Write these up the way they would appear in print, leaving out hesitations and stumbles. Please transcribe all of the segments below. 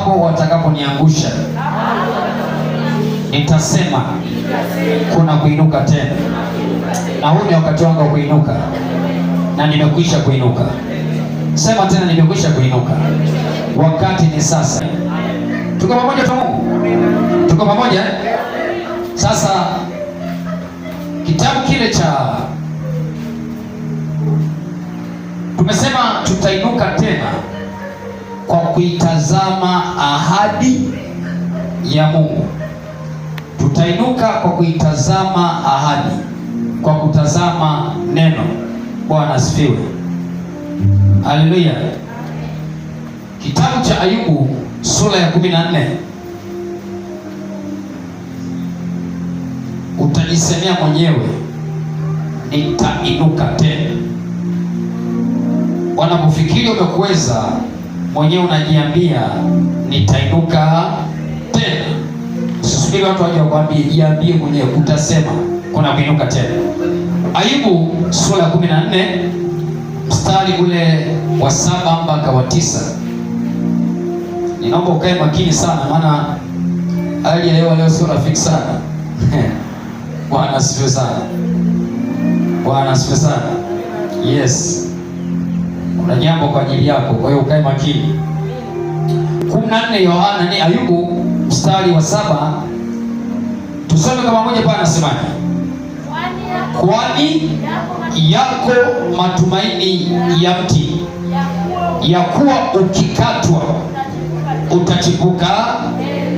hapo watakaponiangusha, nitasema kuna kuinuka tena, na huu ni wakati wangu wa kuinuka, na nimekwisha kuinuka. Sema tena, nimekwisha kuinuka. Wakati ni sasa. Tuko pamoja tu Mungu? Tuko pamoja? Sasa kitabu kile cha, tumesema tutainuka tena kwa kuitazama ahadi ya Mungu. Tutainuka kwa kuitazama ahadi, kwa kutazama neno. Bwana asifiwe. Haleluya. Kitabu cha Ayubu sura ya 14, utajisemea mwenyewe, nitainuka tena. Wanapofikiri umekuweza, mwenyewe unajiambia nitainuka tena. Usisubiri watu waje wakwambie, jiambie mwenyewe, utasema kuna kuinuka tena. Ayubu sura ya 14 mstari ule wa 7 mpaka wa 9. Ninaomba ukae makini sana, maana hali ya hewa leo sio rafiki sana. Bwana asifiwe sana. Bwana asifiwe sana. Yes, kuna jambo kwa ajili yako, kwa hiyo ukae makini. 14 Yohana ni Ayubu mstari wa 7. Tusome kama moja pale, anasemaje? Kwani yako matumaini ya mti, ya kuwa ukikatwa utachipuka.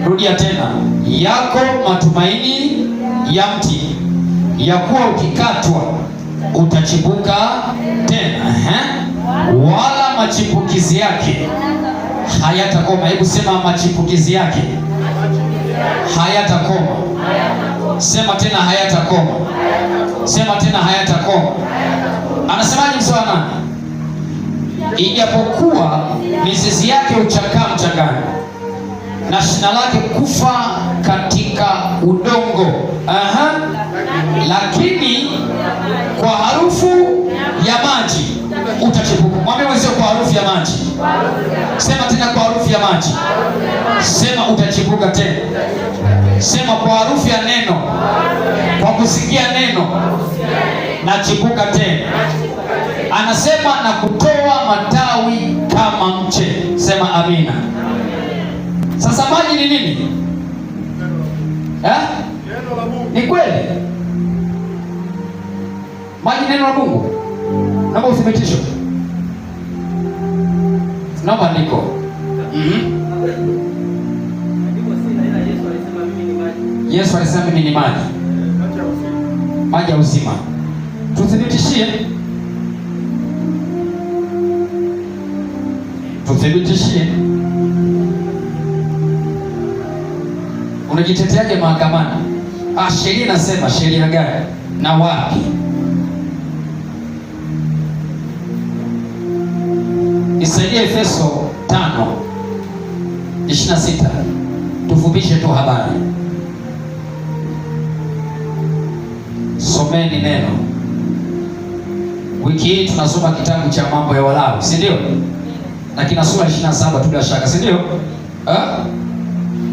Rudia tena. Yako matumaini ya mti, ya kuwa ukikatwa utachipuka tena. Wala machipukizi yake hayatakoma. Hebu sema, machipukizi yake hayatakoma. Sema tena, hayatakoma. Sema tena, hayatakoma. Anasemaje mstari wa 8? Ijapokuwa mizizi yake huchakaa mchangani na shina lake kufa katika udongo, lakini kwa harufu ya maji utachipuka. Mwambie mwenzio, kwa harufu ya maji. Sema tena, kwa harufu ya maji. Sema utachipuka tena. Sema kwa harufu ya neno, kwa kusikia neno nachipuka tena. Anasema na kutoa matawi kama mche. Sema amina. Sasa maji ni nini? Ni kweli maji neno la Mungu. Naomba uthibitisho. Naomba andiko. Yesu alisema mimi ni maji, maji ya uzima. Tuthibitishie, tuthibitishie. Unajiteteaje mahakamani? Sheria inasema. Sheria gani na wapi? Nisaidie Efeso 5:26. Tufupishe tu habari. Someni neno. Wiki hii tunasoma kitabu cha mambo ya Walawi, si ndio? Na kina sura 27 tu bila shaka, si ndio?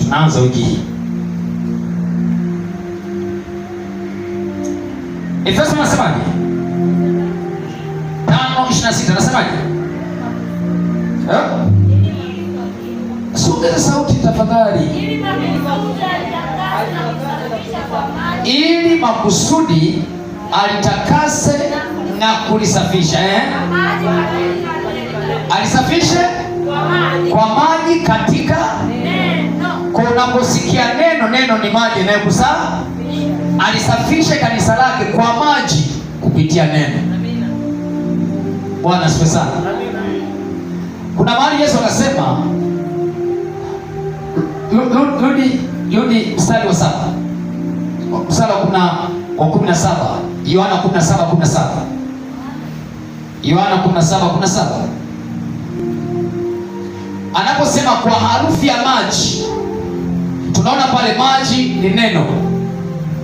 Tunaanza wiki hii. Efeso nasemaje? 5:26 nasemaje? Songeza sauti tafadhali. Ili makusudi alitakase na kulisafisha. Alisafishe kwa maji katika neno. Kwa unaposikia neno, neno ni maji yanayokusa. Alisafishe kanisa lake kwa maji kupitia neno. Bwana asifiwe sana. Kuna mahali Yesu akasema, rudi mstari wa 7. Mstari wa 17. Yohana 17:17. Yohana 17:17. Anaposema kwa harufu ya maji, tunaona pale maji ni neno.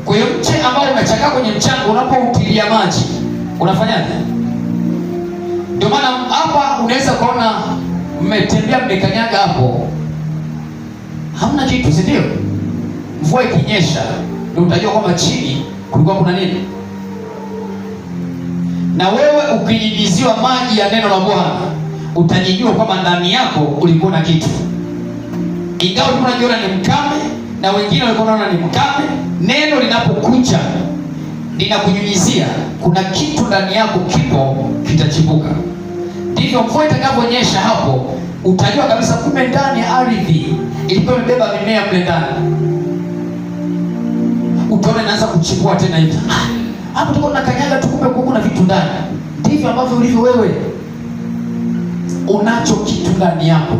Kwa hiyo mche ambao umechakaa kwenye mchanga, unapoutilia maji unafanyaje? Ndio maana hapa unaweza kuona mmetembea, mmekanyaga hapo, hamna kitu, si ndio? Mvua ikinyesha ndio utajua kwamba chini kulikuwa kuna nini. Na wewe ukinyunyiziwa maji ya neno la Bwana utajijua kwamba ndani yako ulikuwa na kitu, ingawa ulikuwa unajiona ni mkame na wengine walikuwa wanaona ni mkame. Neno linapokuja linakunyunyizia, kuna kitu ndani yako kipo, kitachipuka. Ndivyo mvua itakaponyesha, hapo utajua kabisa kumbe ndani ya ardhi ilikuwa imebeba mimea mle ndani. Utaona inaanza kuchipua tena hivi. Hapo tuko na kanyaga tu, kumbe kuna vitu ndani. Ndivyo ambavyo ulivyo wewe. Unacho kitu ndani yako,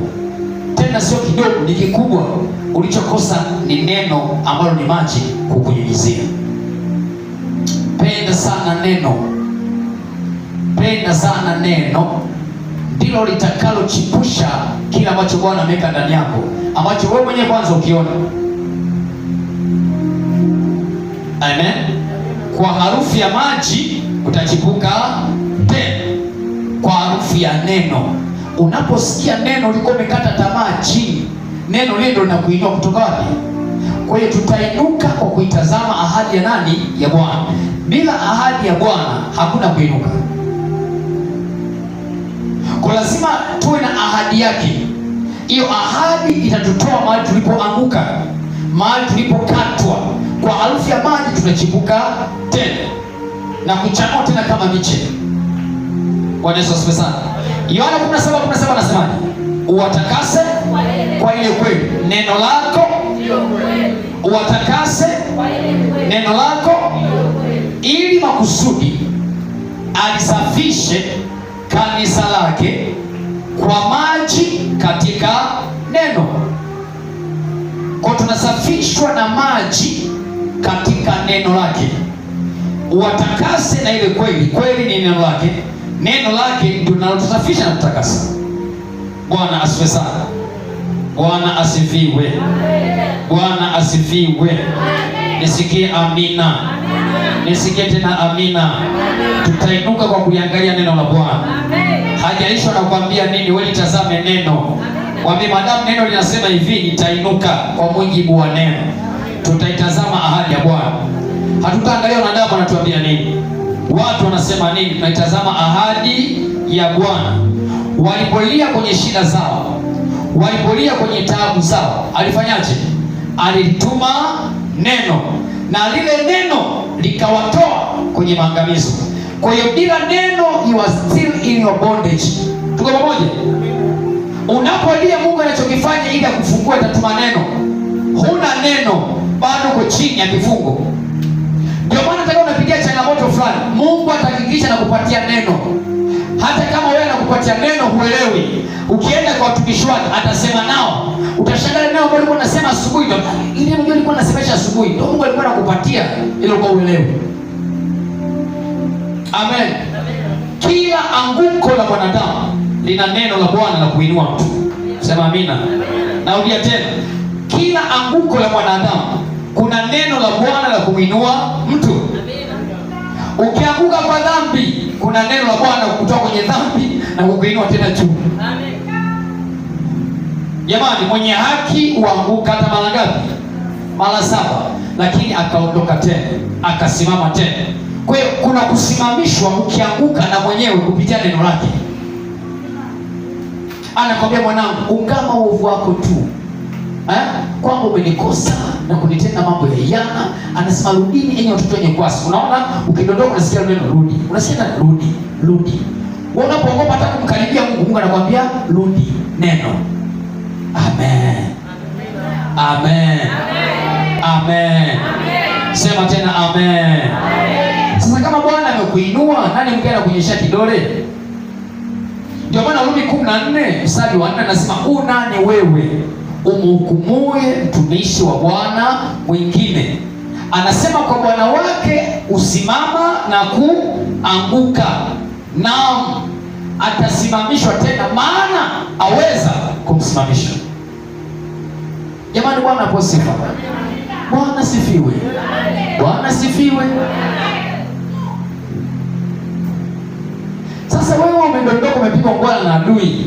tena sio kidogo, ni kikubwa. Ulichokosa ni neno ambalo ni maji kukunyunyizia. Penda sana neno, penda sana neno, ndilo litakalochipusha kile ambacho Bwana ameweka ndani yako, ambacho wewe mwenyewe kwanza ukiona. Amen. Kwa harufu ya maji utachipuka tena, kwa harufu ya neno. Unaposikia neno ulikuwa umekata tamaa chini, neno lile ndio linakuinua kutoka wapi? Kwa hiyo tutainuka kwa kuitazama ahadi ya nani? Ya Bwana. Bila ahadi ya Bwana hakuna kuinuka. Kwa lazima tuwe na ahadi yake. Hiyo ahadi itatutoa mahali tulipoanguka, mahali tulipokatwa. Kwa harufu ya maji tunachipuka tena na kuchanua tena kama miche. Bwana Yesu asifiwe sana. Yohana 17:17 anasemaje? Uwatakase kwa ile kweli, neno lako ndio kweli. Uwatakase kwa ile kweli, neno lako ndio kweli, ili makusudi alisafishe kanisa lake kwa maji katika neno. Kwa tunasafishwa na maji katika neno lake. Uwatakase na ile kweli, kweli ni neno lake. Neno lake ndio linalotusafisha na kutakasa. Bwana asifiwe sana. Bwana asifiwe. Bwana asifiwe. Nisikie amina. Nisikie tena amina. Tutainuka kwa kuliangalia neno la Bwana. Hajalishi anakuambia nini, wewe tazame neno. Mwambie madamu neno linasema hivi, nitainuka kwa mujibu wa neno. Tutaitazama ahadi ya Bwana. Hatutaangalia wanadamu anatuambia nini, watu wanasema nini. Tunaitazama ahadi ya Bwana. Walipolia kwenye shida zao, walipolia kwenye taabu zao, alifanyaje? Alituma neno, na lile neno likawatoa kwenye maangamizo. Kwa hiyo bila neno, you are still in your bondage. Tuko pamoja? Unapolia Mungu anachokifanya ili akufungua, atatuma neno. Huna neno, bado uko chini ya kifungo. Ndio maana nataka unapitia changamoto fulani, Mungu atahakikisha na kupatia neno. Hata kama wewe anakupatia neno huelewi, ukienda kwa watumishi wake atasema nao. Utashangaa neno ambalo alikuwa anasema asubuhi, ndio ile ndio alikuwa anasemesha asubuhi, ndio Mungu alikuwa anakupatia ile kwa uelewe. Amen. Kila anguko la mwanadamu lina neno la Bwana la kuinua mtu. Sema amina. Narudia tena. Kila anguko la mwanadamu kuna neno la Bwana la kuinua mtu. Ukianguka kwa dhambi, kuna neno la Bwana kukutoa kwenye dhambi na kukuinua tena juu. Amen. Jamani, mwenye haki huanguka hata mara ngapi? Mara 7, lakini akaondoka tena, akasimama tena. Kwa hiyo kuna kusimamishwa ukianguka na mwenyewe kupitia neno lake. Anakwambia mwanangu, ungama uovu wako tu, kwamba umenikosa na kunitenda mambo ya hiana. Anasema rudini enyi watoto wenye kwasi. Unaona, ukidondoka unasikia neno rudi, unasikia rudi, rudi. Wewe unapoogopa hata kumkaribia Mungu, Mungu anakuambia rudi neno. Amen. Amen. Amen. Sema tena amen. Sasa kama Bwana amekuinua, nani mwingine anakunyeshia kidole? Ndio maana Warumi 14 mstari wa 4 anasema, nani wewe umhukumuye mtumishi wa Bwana mwingine? Anasema kwa bwana wake usimama na kuanguka, naam atasimamishwa tena, maana aweza kumsimamisha. Jamani, Bwana apewe sifa. Bwana sifiwe. Bwana sifiwe. Sasa wewe umedondoka, umepigwa ngwala na adui,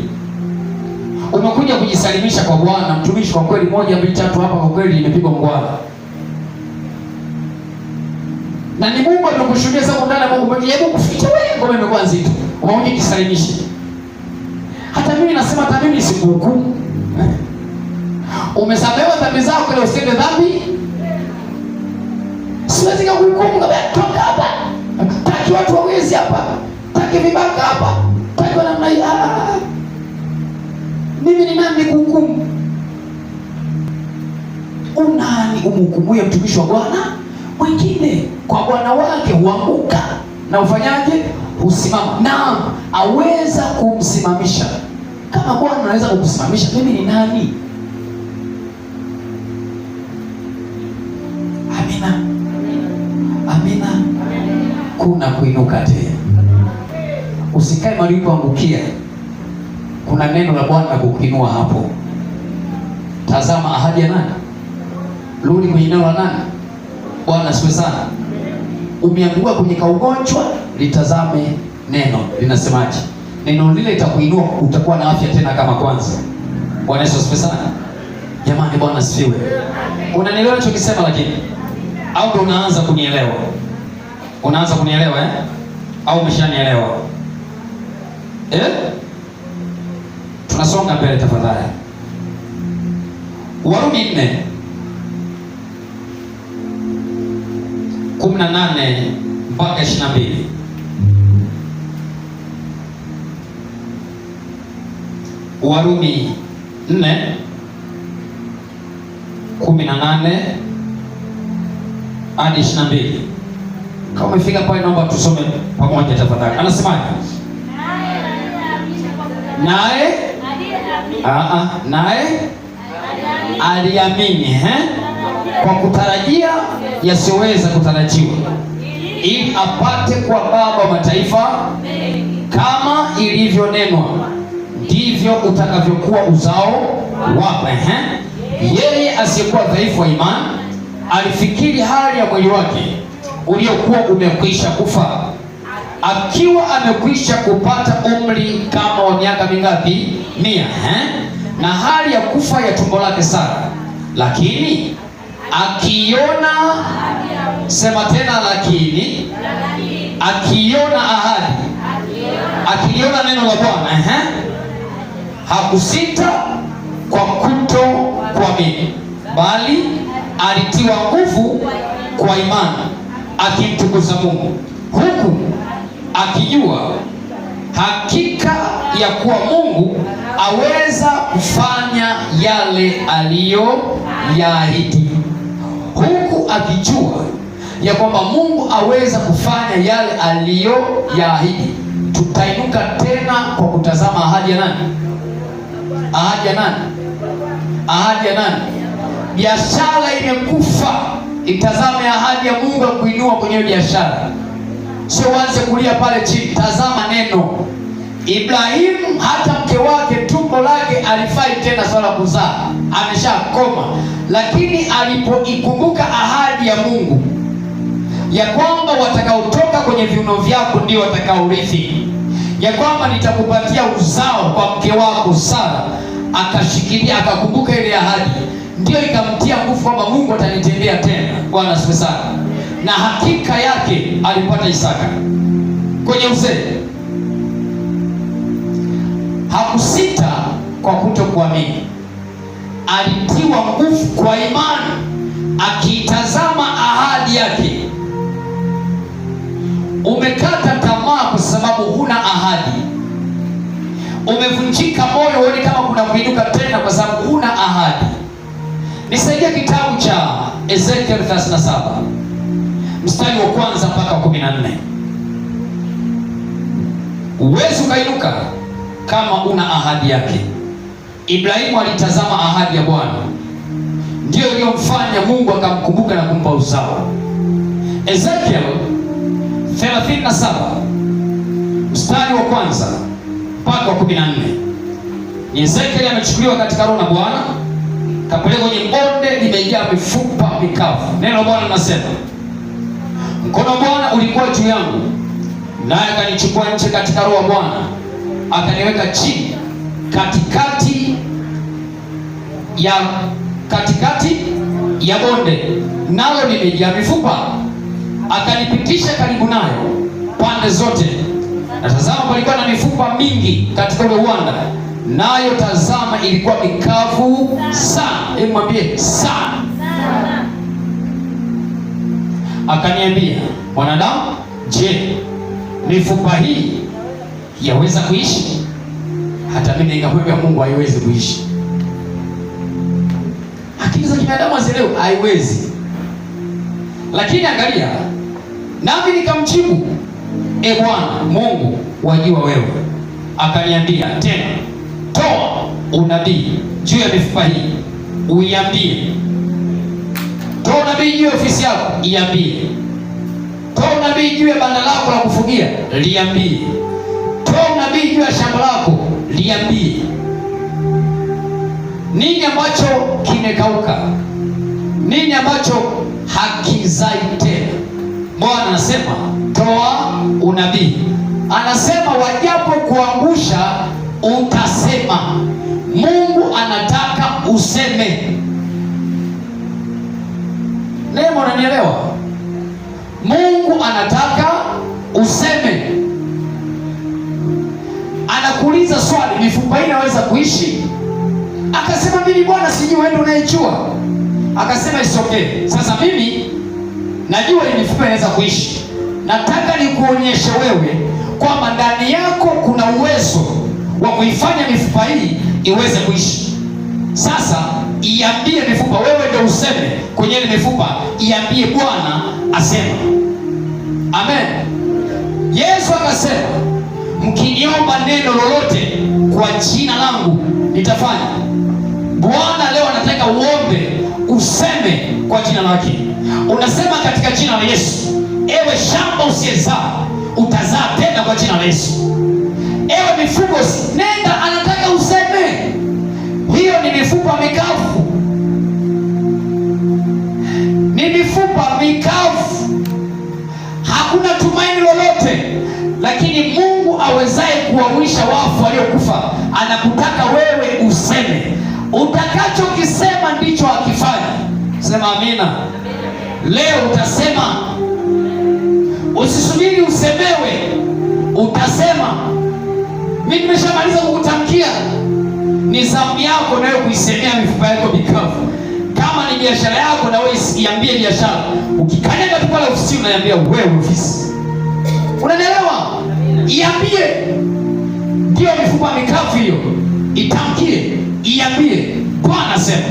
Umekuja kujisalimisha kwa Bwana, mtumishi, kwa kweli 1 2 3 hapa kwa kweli nimepigwa mgwala. Na ni Mungu amekushuhudia sasa ndani Mungu hebu kuficha wewe ngoma imekuwa nzito. Umeona jisalimishe. Hata mimi nasema hata mimi sikuhukumu. Umesamehewa dhambi zako ile usitende dhambi. Siwezi kuhukumu kama toka hapa. Taki watu wawezi hapa. Taki vibaka hapa. Taki namna hii. Mimi ni nani kuhukumu? Unani umhukumue mtumishi wa Bwana? Mwingine kwa bwana wake huanguka na ufanyaje? Usimama. Naam, aweza kumsimamisha. Kama Bwana anaweza kumsimamisha, mimi ni nani? Amina. Amina. Kuna kuinuka tena. Usikae mahali ulipoangukia. Kuna neno la Bwana kukuinua hapo. Tazama ahadi ya nani? Rudi kwenye neno la nani? Bwana asifiwe sana. Umeanguka kwenye kaugonjwa, litazame neno linasemaje. Neno lile litakuinua, utakuwa na afya tena kama kwanza. Bwana Yesu asifiwe sana. Jamani, Bwana asifiwe. Unanielewa ninachokisema lakini? Au ndo unaanza kunielewa? Unaanza kunielewa au umeshanielewa? Tunasonga mbele tafadhali. Warumi 4:18 mpaka 22. Warumi 4:18 hadi 22. Kama umefika pale naomba tusome pamoja tafadhali. Anasemaje? Naye aliamini kwa kutarajia yasiweza kutarajiwa, ili apate kwa baba wa mataifa, kama ilivyonenwa, ndivyo utakavyokuwa uzao wako. Yeye asiyekuwa dhaifu wa imani alifikiri hali ya mwili wake uliokuwa umekwisha kufa, akiwa amekwisha kupata umri kama wa miaka mingapi? 100. Na hali ya kufa ya tumbo lake Sara, lakini akiona, sema tena, lakini akiona ahadi, akiona neno la Bwana, hakusita kwa kutokuamini, bali alitiwa nguvu kwa imani, akimtukuza Mungu, huku akijua hakika ya kuwa Mungu aweza kufanya yale aliyoyaahidi. Huku akijua ya kwamba Mungu aweza kufanya yale aliyoyaahidi. Tutainuka tena kwa kutazama ahadi ya nani? Ahadi ya nani? Ahadi ya nani? Biashara imekufa, itazame ahadi ya Mungu kuinua kwenye biashara. Sio waanze kulia pale chini, tazama neno. Ibrahimu hata mke wake tumbo lake alifai tena swala kuzaa, ameshakoma, lakini alipoikumbuka ahadi ya Mungu ya kwamba watakaotoka kwenye viuno vyako ndio watakaorithi, ya kwamba nitakupatia uzao kwa mke wako Sara, akashikilia, akakumbuka ile ahadi, ndio ikamtia nguvu kwamba Mungu atanitendea tena. Bwana asifiwe sana. Na hakika yake alipata Isaka kwenye uzee. Hakusita kwa kutokuamini, alitiwa nguvu kwa imani, akiitazama ahadi yake. Umekata tamaa kwa sababu huna ahadi. Umevunjika moyo, uone kama kuna kuinuka tena kwa sababu huna ahadi. Nisaidia kitabu cha Ezekiel 37 mstari wa 1 mpaka 14. Uwezi ukainuka kama una ahadi yake. Ibrahimu alitazama ahadi ya Bwana, ndio iliyomfanya Mungu akamkumbuka na kumpa uzao. Ezekiel 37 mstari wa 1 mpaka 14. Ezekiel amechukuliwa katika roho na Bwana, kapelekwa kwenye bonde limejaa mifupa mikavu. Neno la Bwana linasema, mkono wa Bwana ulikuwa juu yangu, naye akanichukua nje katika roho ya Bwana, akaniweka chini katikati ya katikati ya bonde, nalo limejaa mifupa. Akanipitisha karibu nayo pande zote, na tazama, palikuwa na mifupa mingi katika ule uwanda, nayo tazama, ilikuwa mikavu sana. Hebu mwambie sana. Akaniambia, mwanadamu, je, mifupa hii yaweza kuishi? Hata mimi nikamwambia Mungu, haiwezi kuishi. Akili za binadamu hazielewi, haiwezi. Lakini angalia, nami nikamjibu, e Bwana Mungu, wajua wewe. Akaniambia tena, toa unabii juu ya mifupa hii, uiambie. Toa unabii juu ya ofisi yako, iambie. Toa unabii juu ya banda lako la kufugia, liambie. Toa unabii juu ya shamba lako, liambie. Nini ambacho kimekauka? Nini ambacho hakizai tena? Bwana anasema toa unabii. Anasema wajapo kuangusha utasema. Mungu anataka useme. Nemo, unanielewa? Mungu anataka useme. Anakuuliza swali, mifupa hii inaweza kuishi? Akasema, mimi Bwana sijui, wewe ndio unayejua. Akasema isokee. Sasa mimi najua hii mifupa inaweza kuishi. Nataka nikuonyeshe wewe kwamba ndani yako kuna uwezo wa kuifanya mifupa hii iweze kuishi. Sasa iambie mifupa, wewe ndio useme kwenye ile mifupa, iambie Bwana asema. Amen. Yesu akasema, mkiniomba neno lolote kwa jina langu nitafanya. Bwana leo anataka uombe, useme kwa jina lake. Unasema katika jina la Yesu, ewe shamba usiyezaa, utazaa tena kwa jina la Yesu. Ewe mifugo, nenda, anataka useme. Hiyo ni mifupa mikavu, ni mifupa mikavu, hakuna tumaini lolote. Lakini Mungu awezaye kuamsha wafu waliokufa anakutaka wewe useme. Utakachokisema ndicho akifanya. Sema amina. Leo utasema, usisubiri usemewe, utasema. Mimi nimeshamaliza kukutamkia. Ni zamu yako nayo kuisemea mifupa yako mikavu. Kama ni biashara yako, na wewe iambie biashara. Ukikanyaga tu pale ofisi, unaiambia wewe ofisi. Unanielewa? Iambie. Ndio mifupa mikavu hiyo. Itamkie, iambie. Bwana sema.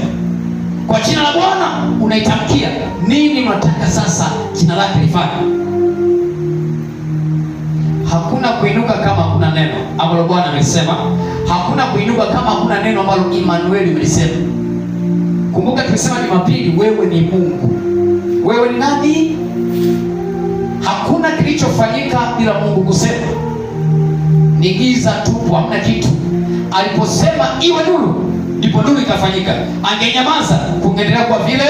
Kwa jina la Bwana unaitamkia. Nini unataka sasa jina lake lifanye? Hakuna kuinuka kama hakuna neno ambalo Bwana amesema. Hakuna kuinuka kama hakuna neno ambalo Emmanuel amelisema. Kumbuka tulisema Jumapili, wewe ni Mungu. Wewe ni nani? Hakuna kilichofanyika bila Mungu kusema. Ni giza tupu, hamna kitu. Aliposema iwe nuru, ndipo nuru ikafanyika. Angenyamaza, kungeendelea kwa vile.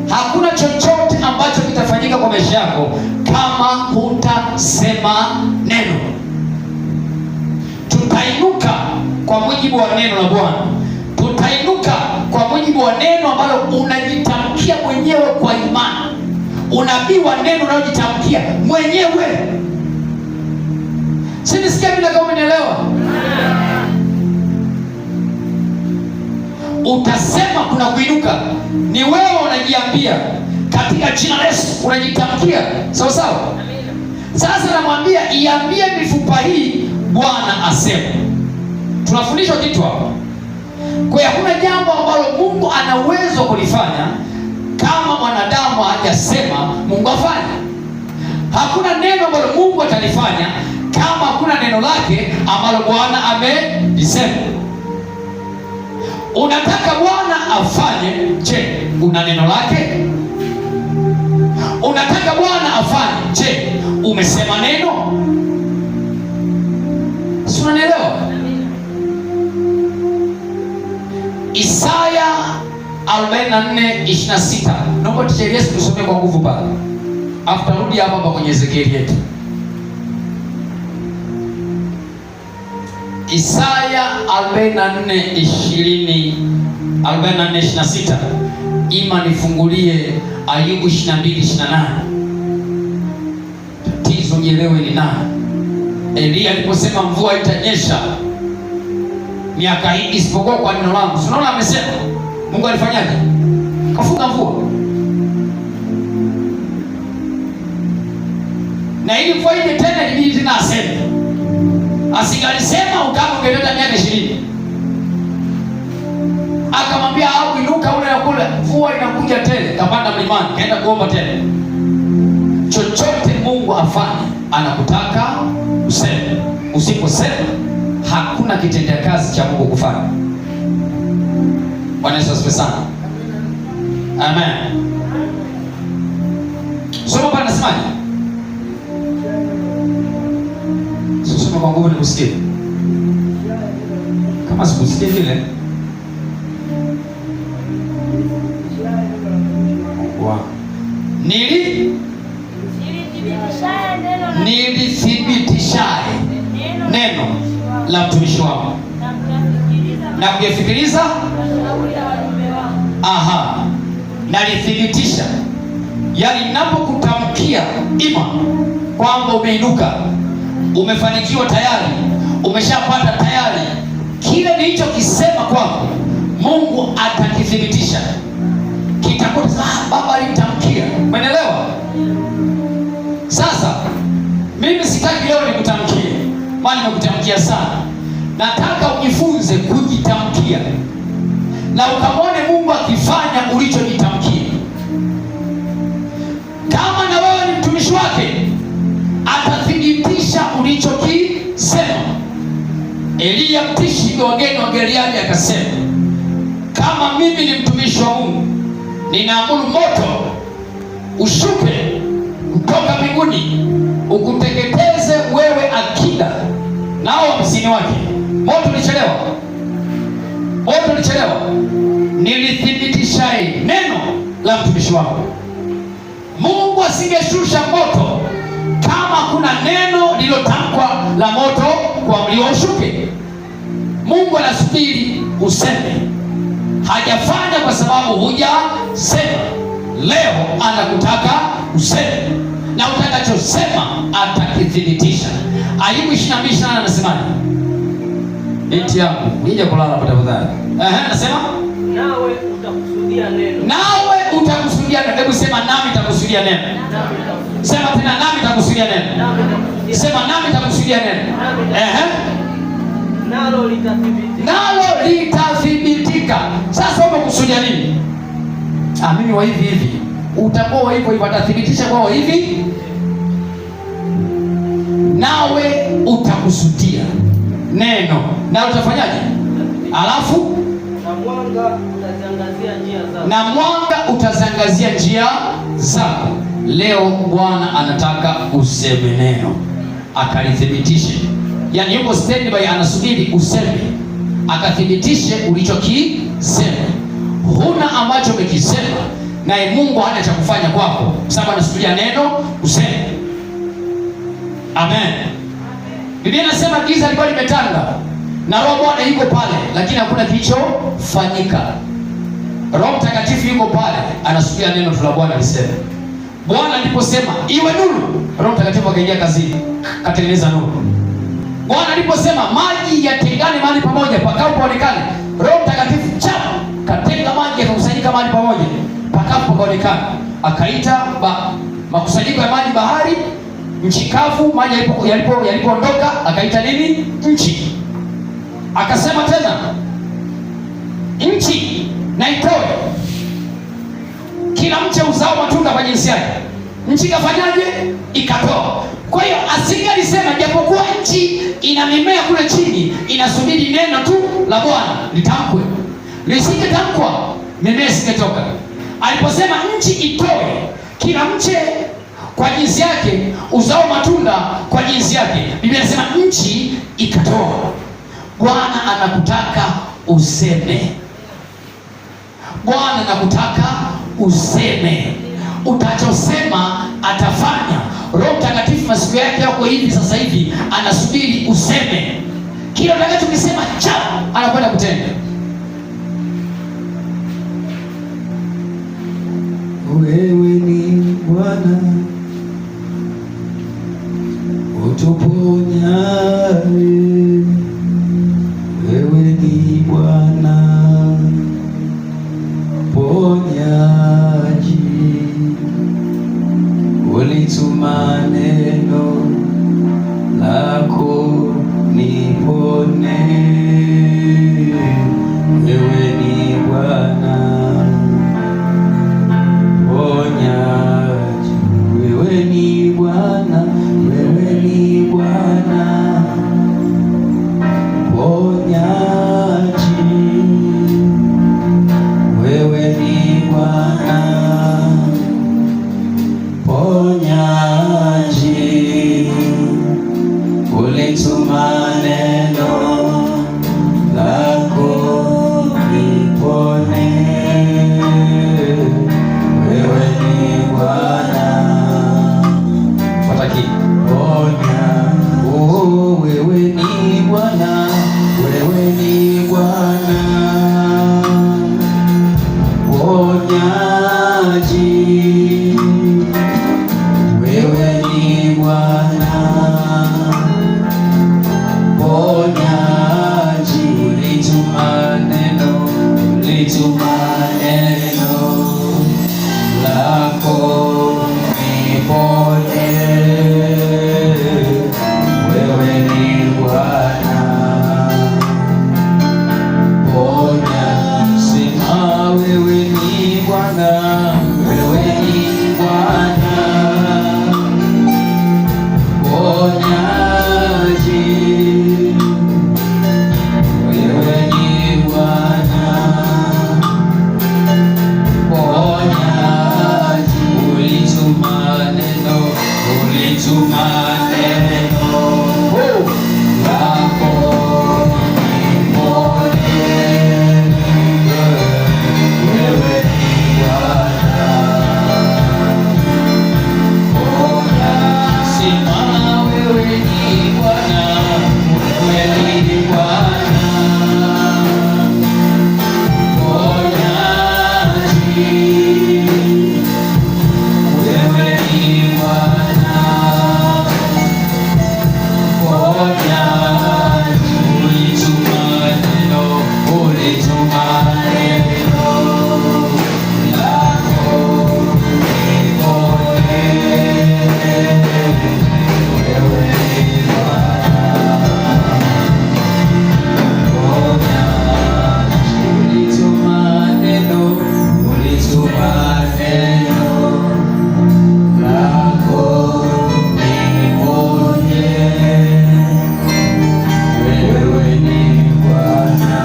Hakuna chochote ambacho kitafanyika kwa maisha yako kama hutasema neno. Tutainuka kwa mujibu wa neno la Bwana. Tutainuka kwa mujibu wa neno ambalo unajitamkia mwenyewe kwa imani. Unabii wa neno unayojitamkia mwenyewe. Sinisikia bila kama unielewa. Utasema kuna kuinuka. Ni wewe unajiambia katika jina la Yesu, unajitamkia. Sawa sawa? Sasa namwambia iambie mifupa hii, Bwana asema. Tunafundishwa kitu hapa. Kwa hiyo hakuna jambo ambalo Mungu ana uwezo kulifanya kama mwanadamu hajasema Mungu afanye. Hakuna neno ambalo Mungu atalifanya kama hakuna neno lake ambalo Bwana amelisema. Unataka Bwana afanye, je, una neno lake? Unataka Bwana afanye, je, umesema neno? Si unanielewa? Isaya 44:26. Naomba tuchelewe Yesu tusome kwa nguvu baba. After rudi hapa kwenye Ezekieli yetu. Isaya 44:26. 44:26. Ima nifungulie Ayubu 22:28. Tatizo nielewe ni nani. Elia aliposema mvua itanyesha miaka hii isipokuwa kwa neno langu. Unaona amesema Mungu alifanyaje? Kafunga mvua. Na ili mvua ije tena ilibidi tena aseme. Asingalisema ukama ungeleta miaka 20. Akamwambia au inuka ule na kule, mvua inakuja tele. Kapanda mlimani, kaenda kuomba tele. Chochote Mungu afanye, anakutaka useme. Usiposema hakuna kitendea kazi cha Mungu kufanya. Bwana Yesu asifiwe sana. Amen. Soma pale nasemaje? Soma kwa nguvu nikusikie. Kama sikusikie vile. Wow. Nilithibitishaye neno la mtumishi wangu na kuyafikiriza. Aha, nalithibitisha. Yaani ninapokutamkia ima kwamba umeinuka, umefanikiwa tayari, umeshapata tayari, kile nilichokisema kwako Mungu atakithibitisha. Kitakuwa baba alimtamkia. Umeelewa? Sasa mimi sitaki leo nikutamkie, maana nimekutamkia sana. Nataka ujifunze kujitamkia na ukamwone Mungu akifanya ulichojitamkia. Kama na wewe ni mtumishi wake, atathibitisha ulichokisema. Elia mtishi wageni wa Giliadi akasema, kama mimi ni mtumishi wa Mungu, ninaamuru moto ushuke kutoka mbinguni ukuteketeze wewe akida nao hamsini wake. Moto ulichelewa, moto ulichelewa. Nilithibitishaye neno la mtumishi wako. Mungu asingeshusha moto kama kuna neno lililotamkwa la moto kwa mlio ushuke. Mungu anasubiri useme. Hajafanya kwa sababu hujasema. Leo anakutaka useme, na utakachosema atakithibitisha. Ayubu 22:28 anasemaje? Binti yangu, nije kulala hapa tafadhali. Anasema nawe utakusudia neno. Nawe utakusudia neno. Hebu sema nami nitakusudia neno. Sema tena nami nitakusudia neno. Sema nami nitakusudia neno. Nalo litathibitika. Nalo litathibitika. Sasa umekusudia nini? Mimi wa hivi hivi. Utakuwa wa hivyo hivyo, atathibitisha kwa hivi. Nawe utakusudia neno. Na utafanyaje? Alafu na mwanga utazangazia njia zako. Na mwanga utazangazia njia zako. Leo Bwana anataka useme neno, akalithibitishe. Yaani yuko standby, anasubiri useme, akathibitishe ulichokisema. Huna ambacho umekisema, naye Mungu hana cha kufanya kwako, sababu anasubiria neno useme. Amen. Biblia inasema giza lilikuwa limetanda na Roho Bwana yuko pale, lakini hakuna kilichofanyika. Roho Mtakatifu yuko pale, anasubiria neno la Bwana liseme. Bwana aliposema iwe nuru, Roho Mtakatifu akaingia kazini, katengeneza nuru. Bwana aliposema maji yatengane mahali pamoja pakaonekane, Roho Mtakatifu katenga maji yakakusanyika mahali pamoja pakaonekana. Akaita makusanyiko ya maji bahari, nchi kavu, maji yalipoondoka akaita nini? Nchi. Akasema tena nchi na itoe kila mche uzao matunda kwa jinsi yake. Nchi kafanyaje? Ikatoa. Kwa hiyo asingalisema, japokuwa nchi ina mimea kule chini, inasubiri neno tu la Bwana litamkwe. Lisingetamkwa, mimea isingetoka. Aliposema nchi itoe kila mche kwa jinsi yake, uzao matunda kwa jinsi yake, Biblia inasema nchi ikatoa. Bwana anakutaka useme. Bwana anakutaka useme. Utachosema atafanya. Roho Mtakatifu masiku yake yako hivi sasa hivi, anasubiri useme. Kila utakachokisema anakwenda kutenda. Bwana, utuponyaye. Wewe ni Bwana ponyaji, ulituma neno lako nipone. Wewe ni Bwana ponyaji, wewe ni Bwana, wewe ni Bwana ponyaji, wewe ni Bwana ponyaji, ulituma neno lako nipone. Wewe ni Bwana fataki ponya. Oh, wewe ni Bwana, wewe ni Bwana ponyaji, wewe ni Bwana ponyaji, ulituma neno lako nipone. Wewe ni Bwana ponya, sema wewe ni Bwana, wewe ni Bwana ponyaji, wewe ni Bwana ponyaji, ulituma neno lako nipone. Wewe ni Bwana ponya, sema wewe ni Bwana, wewe ni Bwana ponyaji, wewe ni Bwana ponyaji, ulituma neno lako nipone. Wewe ni Bwana ponyaji, ulituma neno lako niponye. Wewe ni Bwana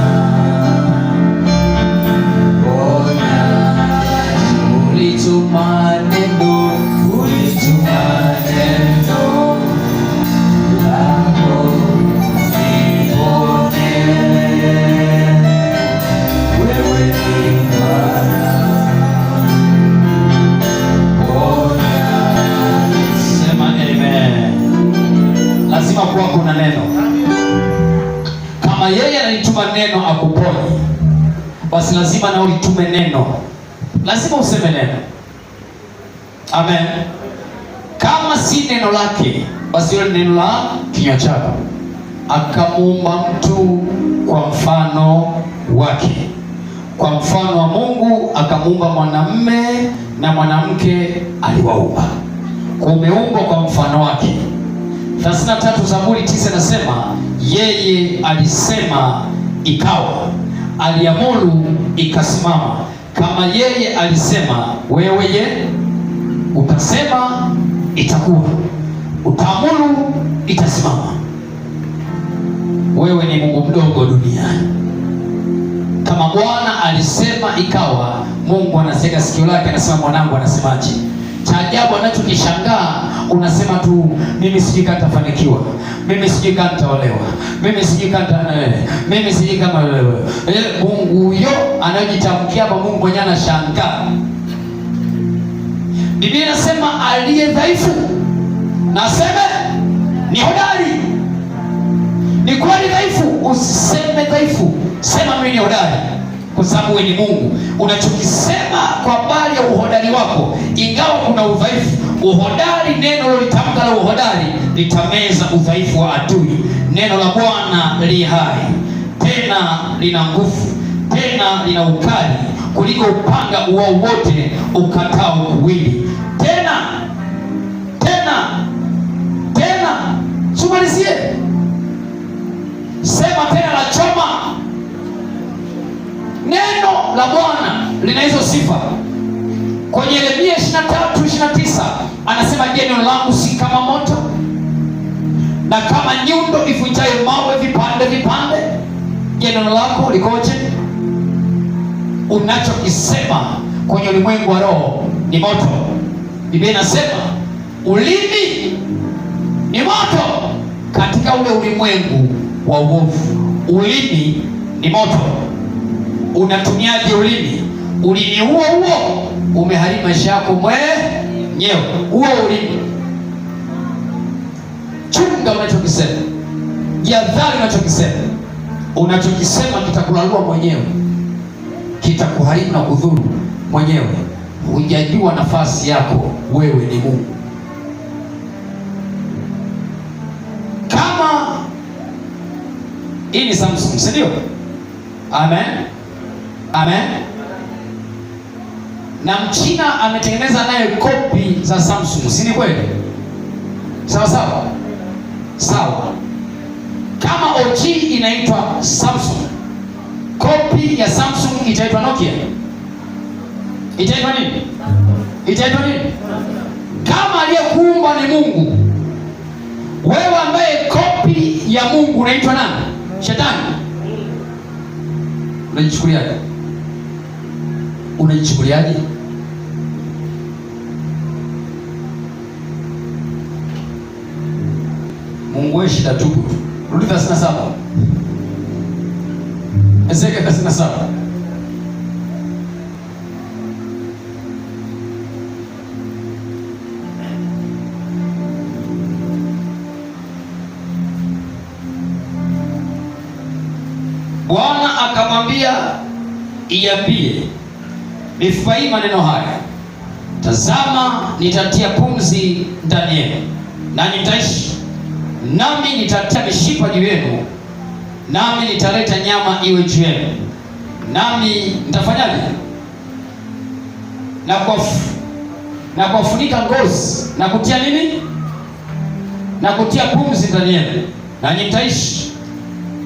ponyaji, ulituma neno lako nipone. Wewe ni Bwana ponyaji, sema amen. Lazima kuwa kuna neno. Kama yeye analituma neno akuponye, basi lazima na ulitume neno, lazima useme neno. Amen. Kama si neno lake, basi hilo neno la kinywa chako. Akamuumba mtu kwa mfano wake, kwa mfano wa Mungu akamuumba mwanamume na mwanamke aliwaumba. Umeumbwa kwa mfano wake. 33 Zaburi 9 nasema, yeye alisema ikawa, aliamuru ikasimama. Kama yeye alisema, wewe utasema itakuwa, utaamuru itasimama. Wewe ni Mungu mdogo duniani. Kama Bwana alisema ikawa, Mungu anaseka sikio lake, anasema mwanangu anasemaje. Cha ajabu anachokishangaa, unasema tu mimi sijui kama nitafanikiwa, mimi sijui kama nitaolewa, mimi sijui kama mimi sijui kama wewe. Mungu huyo anajitamkia hapa, Mungu mwenyewe anashangaa. Biblia inasema aliye dhaifu na aseme ni hodari. Ni kweli dhaifu, usiseme dhaifu, sema mimi ni hodari. kwa sababu wewe ni Mungu. Unachokisema kwa habari ya uhodari wako, ingawa kuna udhaifu, uhodari, neno lolitamka la uhodari litameza udhaifu wa adui. Neno la Bwana li hai, tena lina nguvu, tena lina ukali kuliko upanga uwao wote ukatao kuwili. Tena sumalizie, sema tena, la choma. Neno la Bwana lina hizo sifa. Kwenye Yeremia 23:29 anasema, je, neno langu si kama moto na kama nyundo ivunjayo mawe vipande vipande? Je, neno lako likoje? Unachokisema kwenye ulimwengu wa roho ni moto. Biblia inasema ulimi ni moto katika ule ulimwengu wa uovu. Ulimi ni moto. Unatumiaje ulimi? Ulimi huo umeharibu maisha yako mwenyewe. Huo ulimi, chunga unachokisema, jadhari unachokisema. Unachokisema kitakulalua mwenyewe, kitakuharibu na kudhuru mwenyewe. Hujajua nafasi yako, wewe ni Mungu. Kama hii ni Samsung, si ndio? Amen, amen. Na Mchina ametengeneza naye kopi za Samsung, si ni kweli? Sawa sawa sawa. Kama OG inaitwa Samsung, kopi ya Samsung itaitwa Nokia. Itaitwa nini? Itaitwa nini? Kama aliyekuumba ni Mungu, wewe ambaye kopi ya Mungu unaitwa nani? Shetani. Unajichukuliaje? Unajichukuliaje? Mungu wewe shida tupu. Rudi 37. Ezekiel 37. Bwana akamwambia, iambie mifupa hii maneno haya, tazama, nitatia pumzi ndani yenu, nanyi mtaishi, nami nitatia mishipa juu yenu, nami nitaleta nyama iwe juu yenu, nami nitafanyaje? Na kuwafunika ngozi, na kutia nini? Na kutia pumzi ndani yenu, nanyi mtaishi,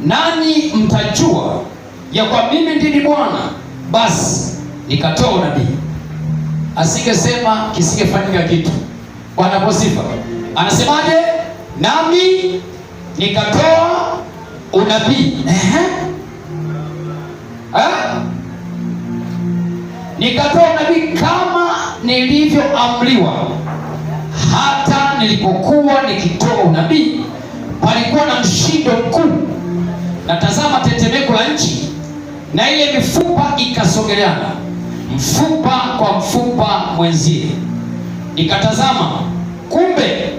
nanyi mtajua ya kwa mimi ndimi Bwana. Basi nikatoa unabii. Asingesema kisingefanyika kitu. Bwana kwa sifa. Anasemaje? Nami nikatoa unabii. Nikatoa unabii kama nilivyoamriwa. Hata nilipokuwa nikitoa unabii, palikuwa na mshindo mkuu, na tazama, tetemeko la nchi, na ile mifupa ikasogeleana, mfupa kwa mfupa mwenzie. Nikatazama, kumbe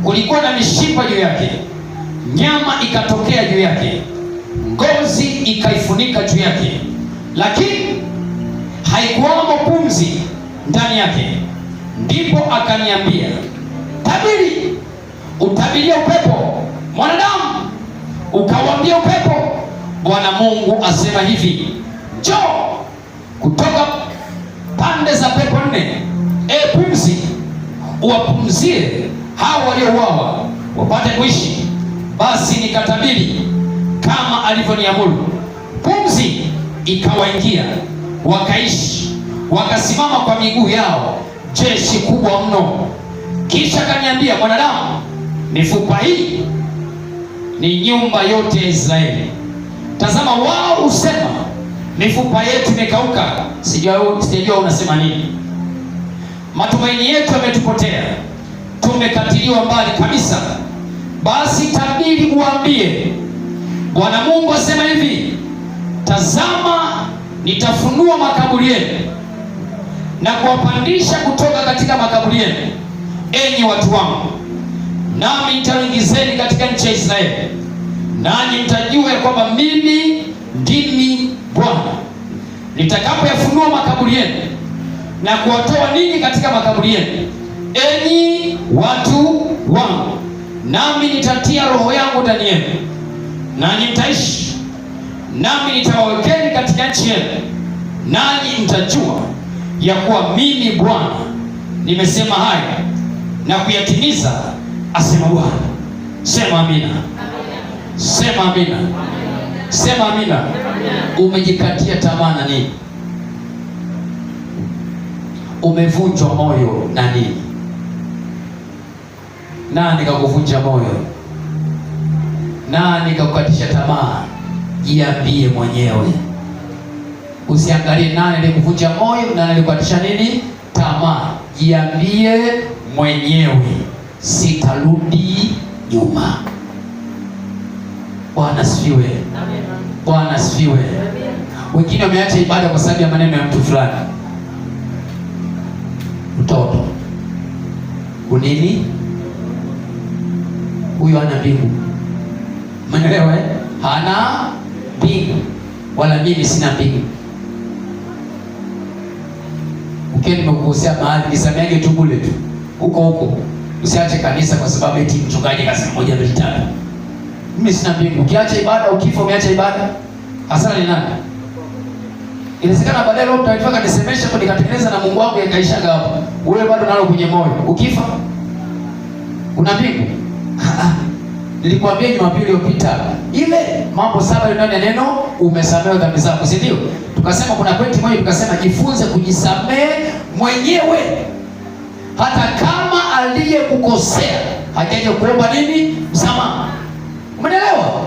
kulikuwa na mishipa juu yake, nyama ikatokea juu yake, ngozi ikaifunika juu yake, lakini haikuwamo pumzi ndani yake. Ndipo akaniambia, tabiri, utabiria upepo, mwanadamu, ukauambia upepo, Bwana Mungu asema hivi, njoo kutoka pande za pepo 4, pumzi, uwapumzie hao waliouawa wapate kuishi. Basi nikatabiri kama alivyoniamuru, pumzi ikawaingia, wakaishi, wakasimama kwa miguu yao, jeshi kubwa mno. Kisha kaniambia, mwanadamu, mifupa hii ni nyumba yote ya Israeli. Tazama, wao usema, mifupa yetu imekauka. Sijajua unasema nini. Matumaini yetu yametupotea, tumekatiliwa mbali kabisa. Basi tabiri uambie, Bwana Mungu asema hivi, tazama, nitafunua makaburi yenu na kuwapandisha kutoka katika makaburi yenu, enyi watu wangu, nami nitawaingizeni katika nchi ya Israeli, nanyi mtajua ya kwamba mimi ndimi Bwana. nitakapoyafunua makaburi yenu na kuwatoa ninyi katika makaburi yenu, enyi watu wangu, nami nitatia roho yangu ndani yenu, nanyi mtaishi, nami nitawawekeni katika nchi yenu, nanyi mtajua ya kuwa mimi Bwana nimesema haya na kuyatimiza, asema Bwana. Sema amina. Sema amina. Sema amina. Umejikatia tamaa na nini? Umevunjwa moyo na nini? Nani kakuvunja moyo? Nani kakukatisha tamaa? Jiambie mwenyewe. Usiangalie nani alikuvunja moyo, nani alikukatisha nini tamaa. Jiambie mwenyewe, sitarudi nyuma. Bwana asifiwe. Bwana asifiwe. Wengine wameacha ibada kwa sababu ya maneno ya mtu fulani. Mtoto unini huyo hana mbingu. Umeelewa eh? Hana mbingu, wala mimi sina mbingu. Ukiwa nimekukosea mahali, nisamehe tu bure tu. Huko usiache kanisa kwa sababu eti mchungaji kasema 1 2 3. Mimi sina mbingu. Ukiacha ibada, ukifa umeacha ibada, hasara ni nani? Inawezekana baadaye Roho Mtakatifu akanisemesha kwa nikatengeneza na Mungu wangu yakaishaga hapo. Wewe bado nalo kwenye moyo. Ukifa una mbingu? Nilikwambia Jumapili iliyopita ile mambo 7 ndani ya neno umesamehewa dhambi zako, si ndio? Tukasema kuna pointi moja, tukasema jifunze kujisamehe mwenyewe. Hata kama aliyekukosea hajaje kuomba nini? Msamaha. Umeelewa?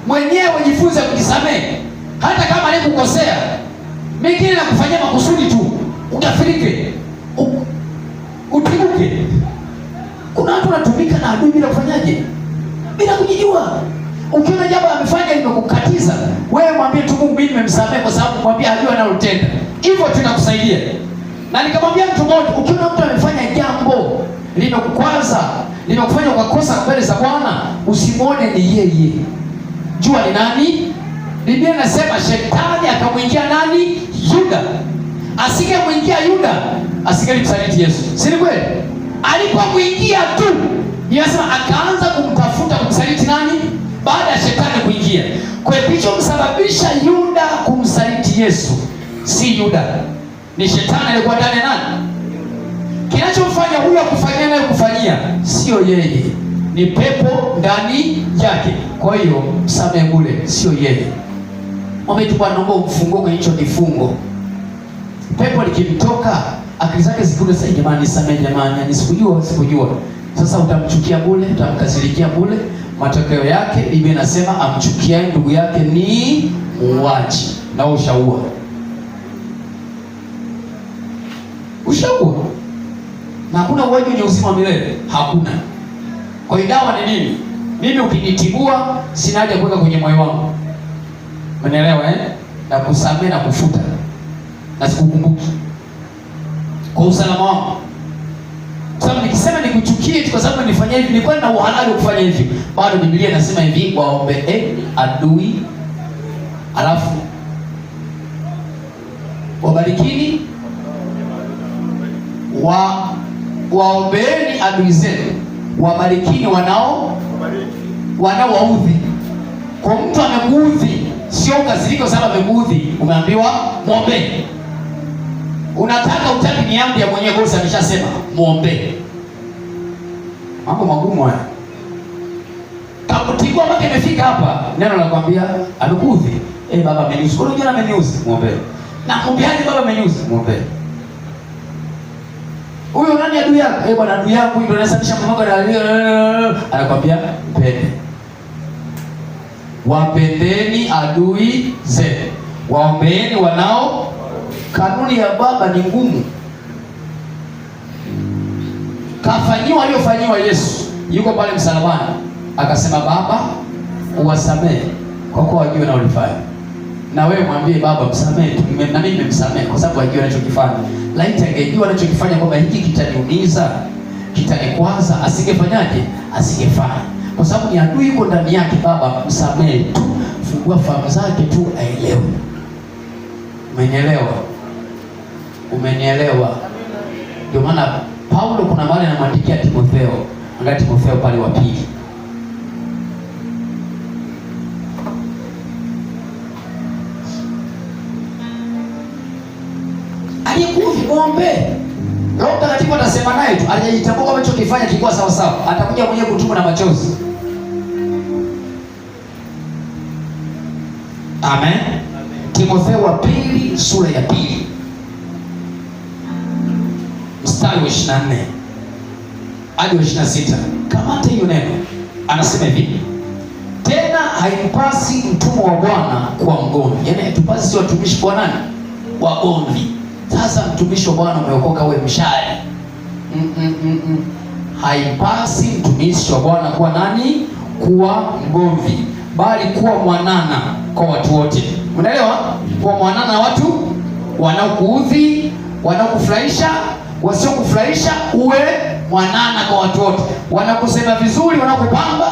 Mwenyewe jifunze kujisamehe. Hata kama aliyekukosea, mengine na kufanyia makusudi tu, utafirike, utibuke. Kuna watu wanatumika na adui bila kufanyaje? Bila kujijua. Ukiona jambo amefanya limekukatiza, wewe mwambie tu Mungu, mimi nimemsamehe, kwa sababu mwambie ajua analotenda. Hivyo tunakusaidia. Na nikamwambia mtu mmoja, ukiona mtu amefanya jambo limekukwaza, limekufanya ukakosa mbele za Bwana, usimwone ni yeye. Jua ni nani? Biblia inasema shetani akamwingia nani? Yuda. Asingemwingia Yuda, asingemsaliti Yesu. Si kweli? Alipomwingia tu, Yesu akaanza kumtafuta kumsaliti nani? Baada ya shetani kuingia. Kwa hiyo kilichomsababisha Yuda kumsaliti Yesu si Yuda, ni shetani alikuwa ndani ya nani? Kinachomfanya huyo kufanyia naye kufanyia sio yeye, ni pepo ndani yake. Kwa hiyo msamehe bure, sio yeye. Mwambie tu Bwana, naomba umfungue kwenye hicho kifungo. Pepo likimtoka akili zake zikule, sasa jamani, nisamehe jamani, nisikujua. Sasa utamchukia bure, utamkasirikia bure. Matokeo yake Biblia inasema amchukiaye ndugu yake ni muuaji, na ushaua. Na hakuna uwaji wenye uzima wa milele, hakuna. Kwa hiyo dawa ni nini? Mimi ukinitibua sina haja kuweka kwenye moyo wangu. Umeelewa eh? Na kusamehe na kufuta. Na sikukumbuki. Kwa usalama wangu. Kwa sababu nikisema nikuchukie kwa sababu nilifanya hivi, nilikuwa na uhalali wa kufanya hivi. Bado Biblia inasema hivi, waombe adui, alafu wabarikini, waombeeni adui zenu, wabarikini wanaowaudhi. Kwa mtu amekuudhi, sio ukasirika kwa sababu amekuudhi, umeambiwa muombe. Unataka utaki ni amri ya mwenyewe, bosi ameshasema muombe. Mambo magumu haya. Takutigwa mpaka imefika hapa, neno la kwambia amekuudhi. Baba ameniuzi. Kwa nini ameniuzi? Muombe. Na kumbiani baba ameniuzi? Muombe. Huyo nani adui yako? Bwana adui yako ndio anasababisha mambo ya anakwambia mpende. Wapendeni adui zenu, waombeeni wanao. Kanuni ya baba ni ngumu. Kafanyiwa aliyofanyiwa Yesu. Yuko pale msalabani, akasema Baba uwasamehe kwa kuwa wajua na ulifanya. Na wewe mwambie Baba msamehe tu, na mimi nimemsamehe kwa sababu wajua anachokifanya. Laiti angejua anachokifanya kwamba hiki kitaniumiza, kitanikwaza, asingefanyaje? Asingefanya. Kwa sababu ni adui yuko ndani yake. Baba msamehe tu, fungua fahamu zake tu aelewe. Umenielewa? Umenielewa? Ndio maana Paulo kuna mahali anamwandikia Timotheo, angalia Timotheo pale wa pili. Aliyekuudhi muombe. Roho Mtakatifu atasema naye tu, hajajitambua kama hicho kifanya kilikuwa sawa sawa, atakuja mwenyewe kutuma na machozi. Amen. Timotheo wa pili sura ya 2 mstari wa 24 hadi wa 26. Kamata hiyo neno. Anasema hivi: tena haimpasi mtumwa wa Bwana kuwa mgomvi. Yaani hatupasi si watumishi kwa nani? Wagomvi. Sasa mtumishi wa Bwana umeokoka, wewe mshari. Haimpasi mtumishi wa Bwana kuwa nani? Kuwa mgomvi, bali kuwa mwanana kwa watu wote. Unaelewa? Kuwa mwanana na watu wanaokuudhi, wanaokufurahisha, wasiokufurahisha, uwe mwanana kwa watu wote. Wanakusema vizuri, wanakupamba,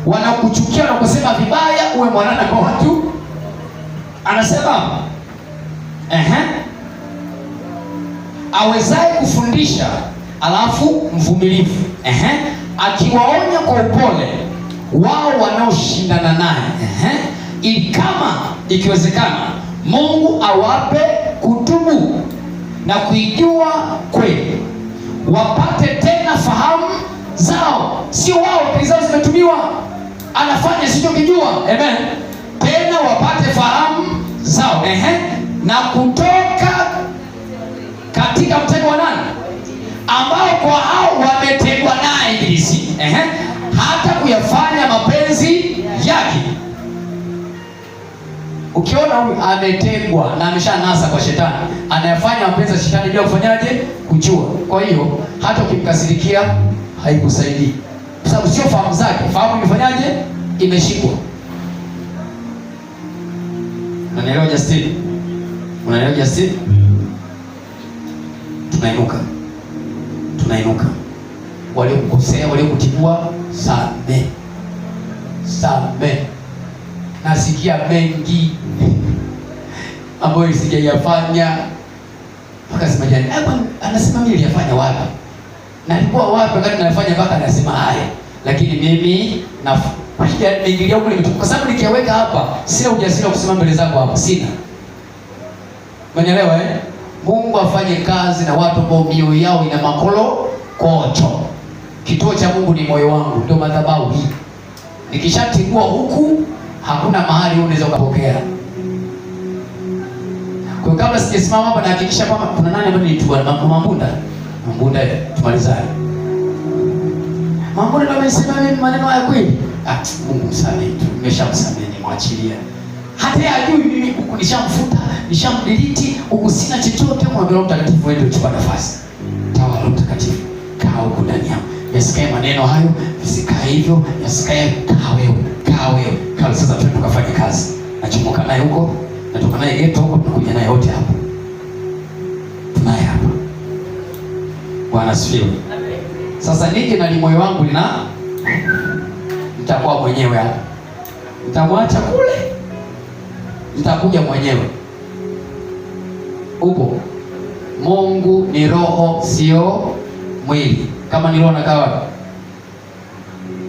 wanakuchukia, wanakusema vibaya, uwe mwanana kwa watu. Anasema awezaye kufundisha, alafu mvumilivu, akiwaonya kwa upole wao wanaoshindana naye, ili kama ikiwezekana Mungu awape kutubu na kuijua kweli, wapate tena fahamu zao. Sio wao akili zao zimetumiwa, anafanya sichokijua. Amen. Tena wapate fahamu zao, na kutoka katika mtego wa nani? Ambao kwa hao wametegwa naye Ibilisi, hata kuyafanya mapenzi yake. Ukiona huyu ametegwa na ameshanasa kwa shetani, anayafanya mapenzi ya shetani bila kufanyaje? Kujua. Kwa hiyo hata ukimkasirikia haikusaidii, kwa sababu sio fahamu zake. Fahamu imefanyaje? Imeshikwa. Unanielewa Justin? Unanielewa Justin? Tunainuka. Waliokukosea, waliokutibua, same. Nasikia mengi ambayo sijayafanya. Mpaka sema jana, anasema mimi niliyafanya wapi? Na alikuwa wapi wakati nafanya mpaka anasema haya? Lakini mimi naingilia huko nimetoka, kwa sababu nikiweka hapa sina ujasiri wa kusema mbele zako hapa, sina. Umeelewa eh? Mungu afanye kazi na watu ambao mioyo yao ina makolo kocho. Kituo cha Mungu ni moyo wangu, ndio madhabahu hii. Nikishatigua huku, hakuna mahali unaweza ukapokea. Kwa kabla sijasimama hapa, nahakikisha kwamba kuna nani ambaye nilitua Mambunda tumalizane. Mambunda ndio amesema mimi maneno ya kweli. Mungu msamehe tu. Nimeshamsamehe, nimwachilia. Hata hajui mimi huku nishamfuta, nishamdelete, huku sina chochote. Kwa Roho Mtakatifu wewe uchukua nafasi. Tawala Roho Mtakatifu. Kaa huku ndani yangu. Yasikae maneno hayo, visikae hivyo, yasikae kaa wewe. Sasa tukafanye kazi. Nachomoka naye huko, natoka naye geto huko, tunakuja naye wote hapa. Tunaye hapa. Bwana asifiwe. Sasa nije na moyo wangu nitakuwa mwenyewe hapa. Nitamwacha kule. Nitakuja mwenyewe. Upo. Mungu ni roho, sio mwili. Kama ni roho nakaa wapi?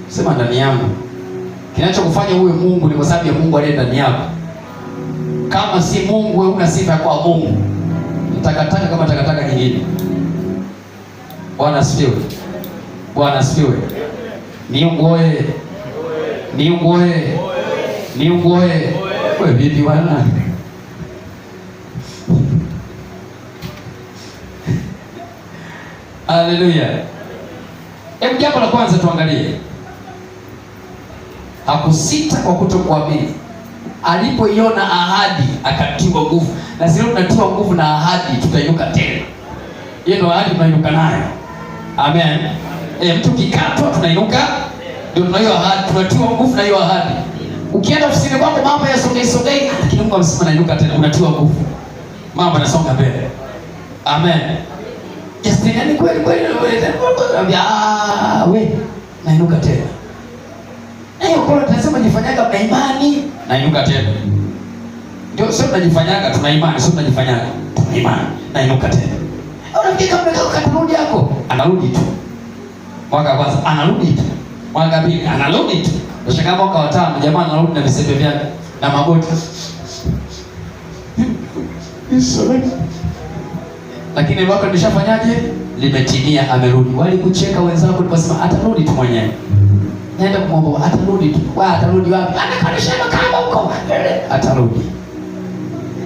Sema ndani yangu. Kinachokufanya uwe Mungu ni kwa sababu ya Mungu aliye ndani yako. Kama si Mungu, wewe una sifa kwa Mungu. Takataka kama takataka nyingine. Bwana asifiwe. Bwana asifiwe. Niungoe. Wewe vipi bwana? Haleluya. Hebu jambo la kwanza tuangalie. Hakusita kwa kutokuamini. Alipoiona ahadi akatiwa nguvu. Na sisi tunatiwa nguvu na ahadi, tutainuka tena. Hiyo ndio ahadi tunainuka nayo. Amen. Mtu kikatwa tunainuka, ndio tunayo ahadi, tunatiwa nguvu na hiyo ahadi. Ukienda ofisini kwako mambo yasogei, lakini Mungu amesema nainuka tena, unatiwa nguvu. Mambo yanasonga mbele. Amen. Ni kweli we nainuka tena. Kwa tunasema jifanyaga na imani, nainuka tena. Ndio sio tunajifanyaga, tuna imani, sio tunajifanyaga. Tuna imani. Nainuka tena. Unafikiri kama katarudi yako? Anarudi tu. Mwaka wa kwanza anarudi tu. Mwaka pili anarudi tu. Ndio mwaka wa tano jamaa anarudi na visembe vyake na magoti. Lakini mwaka nimeshafanyaje? Limetimia, amerudi. Walikucheka wenzako uliposema atarudi tu mwenyewe. Naenda kumwomba atarudi tu. Atarudi wapi? Anakanishema kama huko. Atarudi.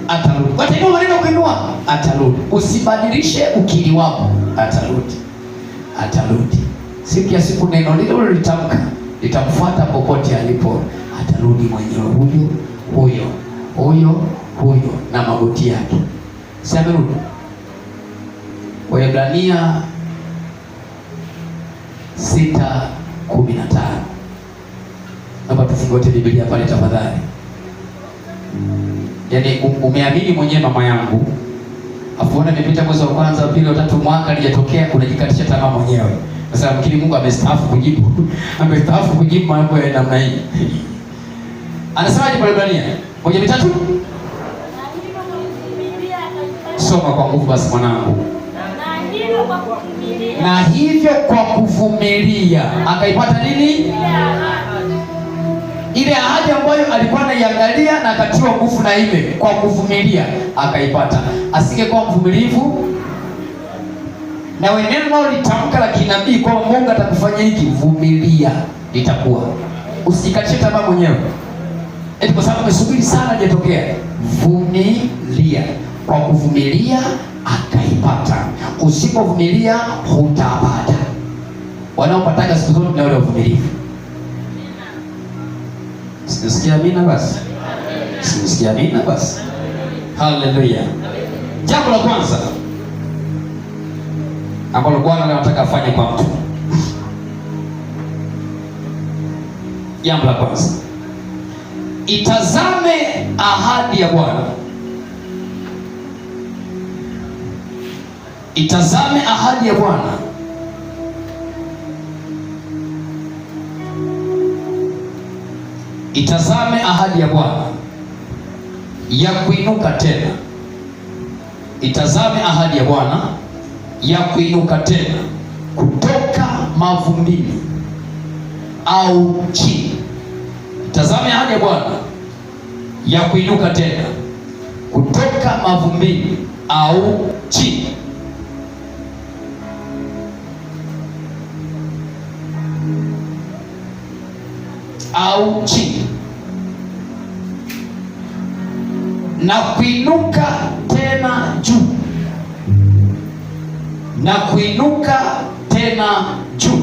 Atarudi. Watainua maneno kuinua. Atarudi. Usibadilishe ukili wako. Atarudi. Atarudi. Siku ya siku neno lile litamka litamfuata popote alipo. Atarudi mwenyewe, huyo na magoti yake. Si amerudi? Waebrania 6:15. Naomba tufungue Biblia pale tafadhali. Yaani umeamini mwenyewe mama yangu. Afuona nimepita mwezi wa kwanza, pili, wa tatu, mwaka lijatokea, unajikatisha tamaa mwenyewe. Sasa mkili Mungu amestaafu kujibu. Amestaafu kujibu mambo ya namna hii. Anasemaje pale Waebrania? 1:3? Soma kwa nguvu basi mwanangu. Na hivyo kwa kuvumilia akaipata nini? Ile ahadi ambayo alikuwa anaiangalia na akatiwa nguvu na ile, kwa kuvumilia akaipata. Asingekuwa mvumilivu na weneno nao litamka la kinabii kwa Mungu atakufanyia hiki, vumilia, litakuwa. Usikatie tamaa mwenyewe. Eti kwa sababu umesubiri sana hajatokea. Vumilia. Kwa kuvumilia akaipata. Usipovumilia hutapata. Wanaopataga siku zote ni wale wavumilivu. Sikia amina basi. Sikia amina basi. Haleluya. Jambo la kwanza ambalo Bwana anataka afanye kwa mtu. Jambo la kwanza, itazame ahadi ya Bwana. Itazame ahadi ya Bwana. Itazame ahadi ya Bwana ya kuinuka tena. Itazame ahadi ya Bwana ya kuinuka tena kutoka mavumbini au chini. Itazame ahadi ya Bwana ya kuinuka tena kutoka mavumbini au chini. Au chini na kuinuka tena juu, na kuinuka tena juu,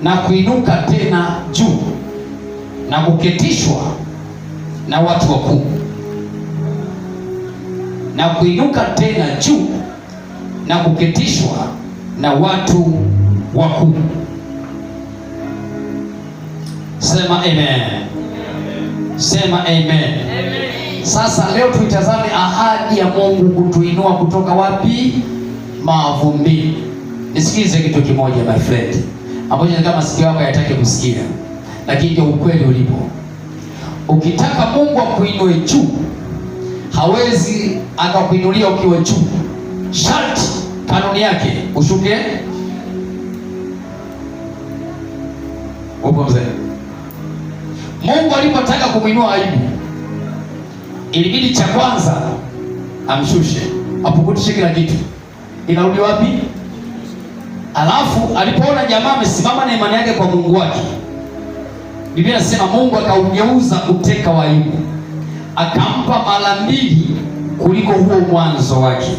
na kuinuka tena juu, na kuketishwa na watu wakuu, na kuinuka tena juu, na kuketishwa na watu wakuu. Sema amen. Sema amen. Sasa leo tuitazame ahadi ya Mungu kutuinua kutoka wapi? Mavumbini. Nisikize kitu kimoja my friend, ambacho kama sikio yako hayataki kusikia, lakini ndio ukweli ulipo. Ukitaka Mungu akuinue juu, hawezi akakuinulia ukiwa juu. Sharti kanuni yake ushuke. Upo mzee? Mungu alipotaka kumuinua Ayubu, ilibidi cha kwanza amshushe, apukutishe kila kitu. Inarudi wapi? Alafu alipoona jamaa amesimama na imani yake kwa Mungu wake, Biblia inasema Mungu akaugeuza uteka wa Ayubu, akampa mara mbili kuliko huo mwanzo wake.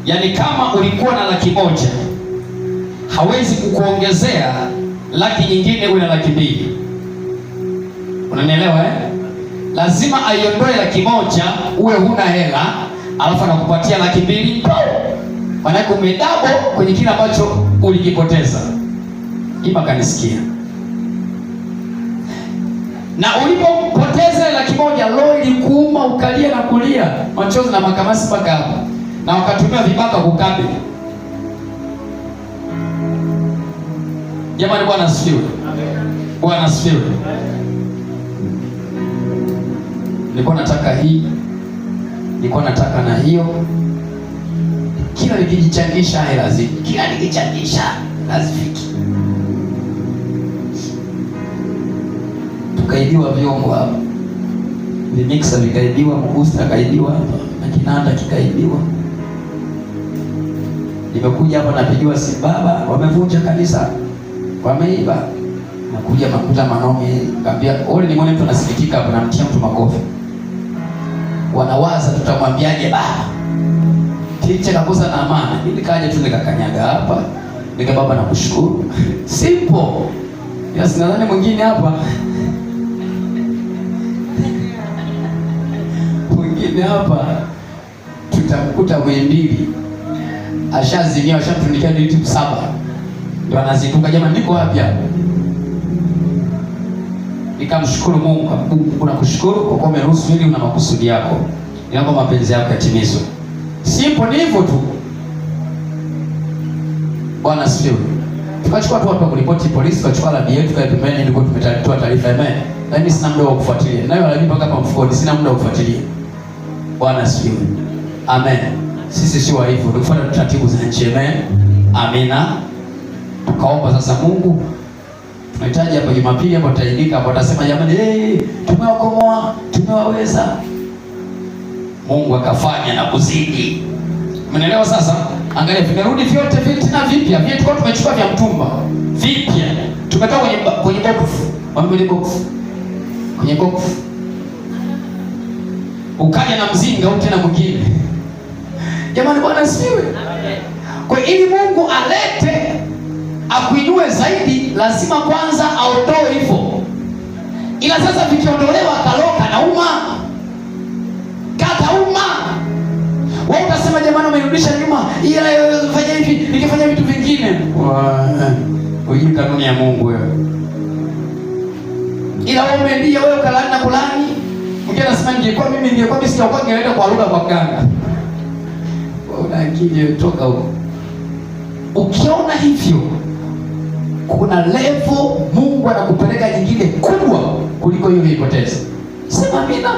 Yaani kama ulikuwa na 100,000, hawezi kukuongezea laki nyingine uwe na 200,000. Unanielewa eh? Lazima aiondoe 100,000 uwe huna hela, alafu anakupatia 200,000. Maana yake umedabo kwenye kile ambacho ulikipoteza. Ima kanisikia. Na ulipopoteza 100,000, roho ilikuuma, ukalia na kulia, machozi na makamasi mpaka hapo. Na wakatumia vibaka kukabe. Jamani, Bwana asifiwe. Bwana asifiwe. Nilikuwa nataka hii, nilikuwa nataka na hiyo. Kila nikijichangisha hela ziki, kila nikichangisha lazifiki. Tukaibiwa vyombo hapa, vimixer vikaibiwa, mgusta kaibiwa hapa, na kinanda kikaibiwa. Nimekuja hapa napigiwa simu, baba wamevunja kanisa, wameiba. Nakuja makuta Manome, kaambia ole, nimeona mtu anasikitika hapa, namtia mtu makofi. Wanawaza tutamwambiaje baba? Kicha kakosa na amana. Nikaja tu nikakanyaga hapa. Baba nakushukuru. Simple. Yes, nadhani mwingine hapa. Mwingine hapa tutamkuta Muhimbili. Ashazimia, ashatunikia YouTube 7. Ndio anazinduka, jamani niko wapi hapa? Nikamshukuru Mungu, Mungu nakushukuru kwa kuwa umeruhusu hili, una makusudi yako. Ninaomba mapenzi yako yatimizwe. Simple ni hivyo tu. Bwana asifiwe. Tukachukua tu watu wa kuripoti polisi, tukachukua labi yetu kwa pembeni, nilikuwa tumetoa taarifa amen. Lakini sina muda wa kufuatilia. Nayo labi mpaka hapa mfukoni, sina muda wa kufuatilia. Bwana asifiwe. Amen. Sisi si wa hivyo, tufuata taratibu za nchi. Amen. Amina. Tukaomba sasa Mungu, tunahitaji hapa Jumapili hapo tutaandika hapo, atasema jamani, tumewakomoa, tumewaweza. Mungu akafanya na kuzidi. Umeelewa sasa? Angalia, vimerudi vyote vitu na vipya. Vyetu kwa tumechukua vya mtumba. Vipya. Tumetoka kwenye box. Wamebili box. Kwenye box. Ukaja na mzinga au tena mwingine. Jamani Bwana asifiwe. Amen. Kwa ili Mungu alete akuinue zaidi, lazima kwanza aondoe hivyo. Ila sasa vikiondolewa kaloka na uma. Wewe utasema jamani umerudisha nyuma, ila fanya hivi, nikifanya vitu vingine. Hujui kanuni ya Mungu wewe. Ila wewe umeendia, wewe kalani na kulani. Mwingine anasema ningekuwa mimi sijakuwa ningeenda kwa lugha kwa mganga. Una akili toka huko. Ukiona hivyo, kuna level Mungu anakupeleka nyingine kubwa kuliko hiyo ilipoteza. Sema amina.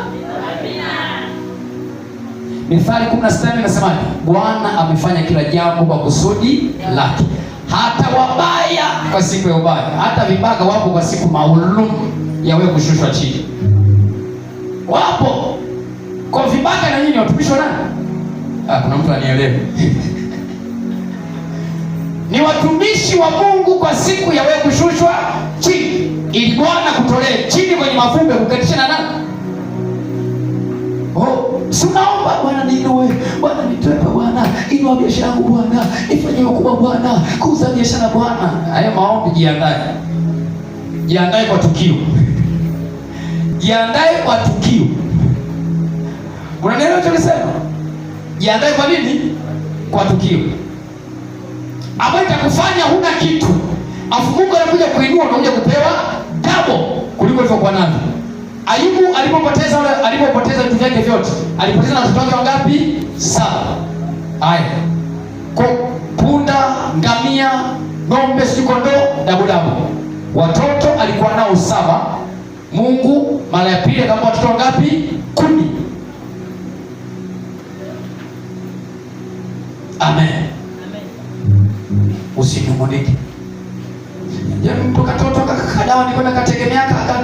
Mithali 16 inasemaje? Bwana amefanya kila jambo kwa kusudi lake. Hata wabaya kwa siku ya ubaya, hata vibaka wapo kwa siku maalum ya wewe kushushwa chini. Wapo. Kwa vibaka na nini watumishi wa nani? Kuna mtu anielewe. Ni watumishi wa Mungu kwa siku ya wewe kushushwa chini. Ili Bwana kutolee chini kwenye mavumbi kukatisha na nani? Tunaomba Bwana niinue, Bwana nitoe Bwana, inua biashara yangu Bwana, ifanye ukubwa Bwana, kuuza biashara Bwana. Hayo maombi, jiandae. Jiandae kwa tukio. Jiandae kwa tukio. Unanielewa tunasema? Jiandae kwa nini? Kwa tukio. Ambayo itakufanya huna kitu. Afu Mungu anakuja kuinua, unakuja kupewa double kuliko ulivyokuwa navyo. Ayubu alipopoteza vitu vyake vyote, alipoteza na watoto wake wangapi? 7. Haya. Kwa punda, ngamia, ng'ombe, kondoo, dabu. Watoto alikuwa nao 7. Mungu mara ya pili akampa watoto wangapi? 10. Amen. Usinung'unike. Yaani mtu katoto kakadawa ni kwenda kategemea haka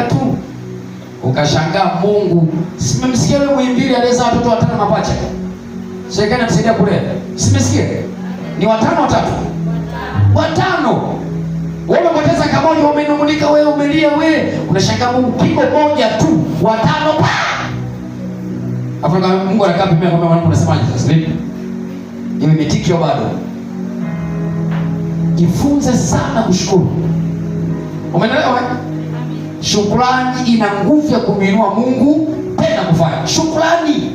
tu. Ukashangaa Mungu, simemsikia wewe Muhimbili aleza watoto 5 mapacha. Serikali inamsaidia kulea. Simesikia? Ni 5 5. Wewe umepoteza kamoja, umenung'unika wewe, umelia wewe. Unashangaa Mungu pigo moja tu, 5 pa. Hapo kama Mungu anakaa pembeni kwa mwana unasemaje sasa? Vipi? Hiyo imetikio bado. Jifunze sana kushukuru. Umeelewa? Shukrani ina nguvu ya kumuinua Mungu tena kufanya. Shukrani.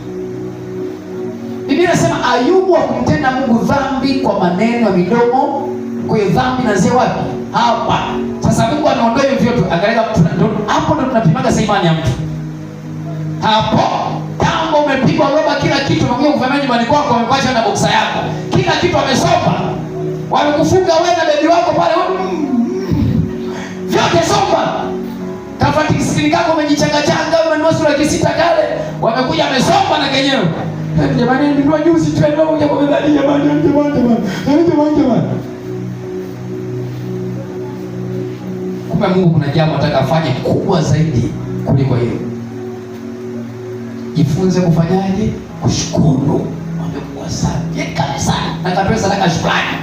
Biblia inasema Ayubu hakumtenda Mungu dhambi kwa maneno ya midomo. Kwa hiyo dhambi inaanzia wapi? Hapa. Sasa Mungu anaondoa hivyo vyote. Angalia hapo ndo tunapimaga imani ya mtu. Hapo tambo umepigwa roba kila kitu, unakuja kufanya nyumbani kwako, umepata na boksa yako. Kila kitu amesopa. Wamekufunga wewe na bebi wako pale. vyote somba. Kafati kisikini kako umejichangachanga, umenunua sura kisita kale, wamekuja amesomba na kenyewe. Jamani ndio juzi tu ndio kuja kwa mezani jamani. Kumbe Mungu kuna jambo anataka afanye kubwa zaidi kuliko hiyo. Jifunze kufanyaje? Kushukuru. Mwambie asante. Ye kabisa. Na katoe sadaka shukrani.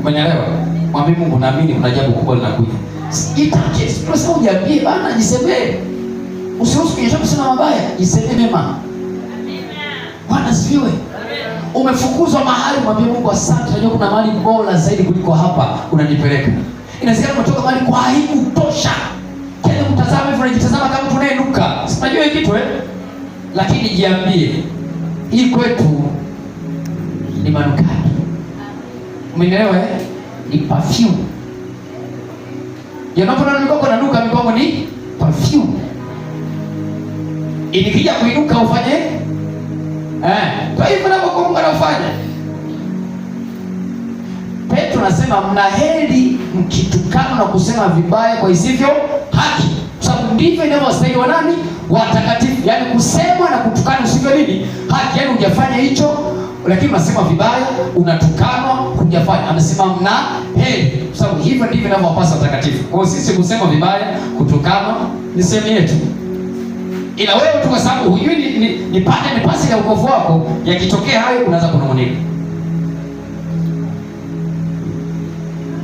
Umenielewa? Mwambie Mungu naamini kuna jambo kubwa linakuja. Itake, tunasema ujiambie bana, jisemee. Usiruhusu kunyesha kusema mabaya, jisemee mema. Amina. Bwana asifiwe. Umefukuzwa mahali, mwambie Mungu asante, najua kuna mahali bora zaidi kuliko hapa unanipeleka. Inawezekana umetoka mahali kwa aibu tosha. Kile mtazame hivyo unajitazama kama mtu anayenuka. Unajua hiki kitu lakini jiambie, hii kwetu ni manukato. Umeelewa Ni perfume. Yanapoona mikoko na nuka, mikoko ni perfume. Inikija kuinuka ufanye kwa hivyo ndio Mungu anafanya. Petro anasema mna heri mkitukana na kusema vibaya kwa isivyo haki. Kwa sababu ndivyo inavyostahili wa nani? Watakatifu. Yaani kusema na kutukana usivyo nini? Haki. Yaani hujafanya hicho lakini unasema vibaya, unatukanwa, hujafanya. Anasema mna heri. Kwa sababu hivyo ndivyo inavyowapasa watakatifu. Kwa hiyo sisi kusema vibaya, kutukana ni sehemu yetu. Ila wewe tu kwa sababu hujui ni pasi ya wokovu wako, yakitokea hayo unaanza kunung'unika.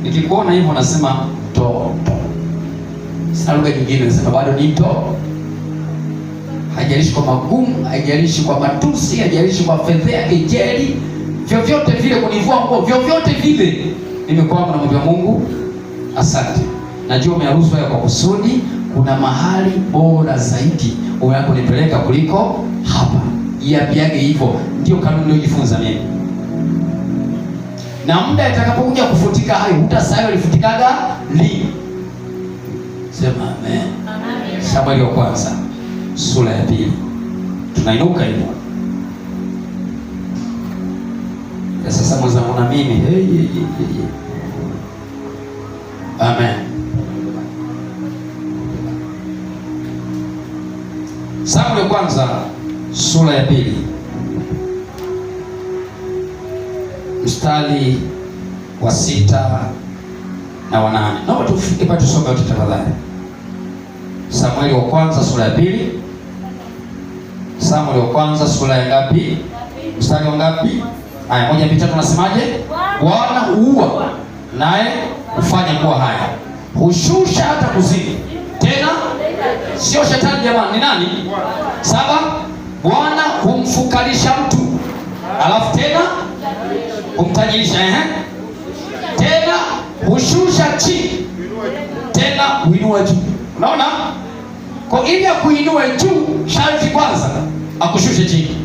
Nikikuona hivyo nasema to. Sina lugha nyingine, nasema bado ni to. Haijalishi kwa magumu, haijalishi kwa matusi, haijalishi kwa fedhea, kejeli, vyovyote vile, kunivua nguo, vyovyote vile. Nimekuwa namwambia Mungu asante. Najua umeruhusu haya kwa kusudi, kuna mahali bora zaidi unakonipeleka kuliko hapa. Iambiage hivyo, ndio kanuni niliyojifunza mimi. Na muda itakapokuja kufutika hayo, utasahau ilifutikaga lini. Sema amen. Amen. Samueli wa kwanza sura ya 2. Tunainuka hivyo. Sasa mwenzangu na mimi Amen. Samueli wa kwanza sura ya 2. Mstari wa 6 na wa 8. Naomba tufike pale tusome wote tafadhali. Samueli wa kwanza sura ya 2. Samueli wa kwanza sura ya ngapi? Mstari wa ngapi? Haya, 1-3 tunasemaje? Bwana huua naye hufanya kuwa haya. Hushusha hata kuzimu. Tena sio shetani jamani, ni nani? 7. Bwana humfukarisha mtu. Alafu tena humtajirisha tena hushusha chini, tena huinua juu. Unaona? Kwa ili akuinue juu, sharti kwanza akushushe chini.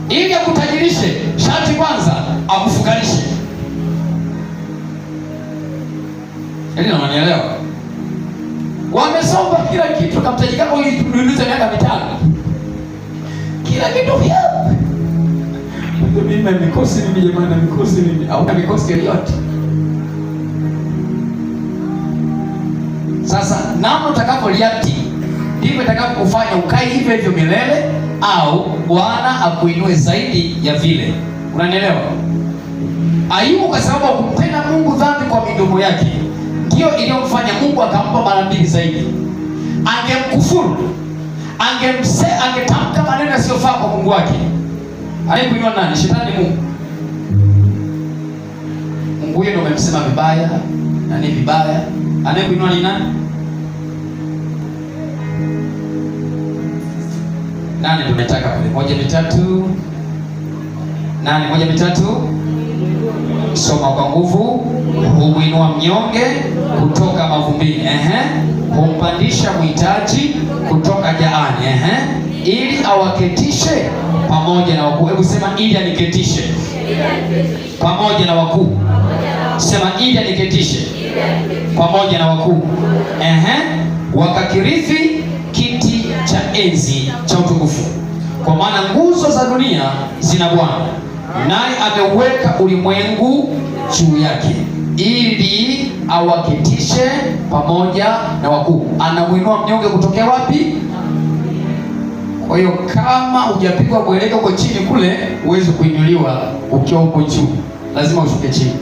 Ili akutajirishe, sharti kwanza akufukarishe. Yaani unanielewa? Wamesomba kila kitu, kamtajika kwa hii tuliuliza miaka 5. Kila kitu hapo. Mimi mikosi mimi jamani, mikosi mimi au mikosi yoyote. Sasa namna utakaporeact ndivyo itakapokufanya ukae hivyo hivyo milele, au Bwana akuinue zaidi ya vile. Unanielewa? Ayubu kwa sababu kumpenda Mungu dhambi kwa midomo yake ndio iliyomfanya Mungu akampa mara 2 zaidi. Angemkufuru, angetamka maneno yasiyofaa kwa Mungu wake. Alikuinua nani? Shetani? Mungu. Mungu yeye ndio amemsema vibaya na ni vibaya. Anayekuinua ni nani? Nani tumetaka pale? 1-3. Nani? 1-3. Soma kwa nguvu. Humwinua mnyonge kutoka mavumbini. Humpandisha mhitaji kutoka jaani. Ili awaketishe pamoja na wakuu. Hebu sema ili aniketishe pamoja na wakuu. Sema ili aniketishe pamoja na wakuu. Wakakirithi kiti cha enzi cha utukufu. Kwa maana nguzo za dunia zina Bwana, naye ameuweka ulimwengu juu yake. Ili awaketishe pamoja na wakuu. Anamwinua mnyonge kutokea wapi? Kwa hiyo kama hujapigwa mwelekeo uko chini kule, huwezi kuinuliwa ukiwa uko juu. Lazima ushuke chini,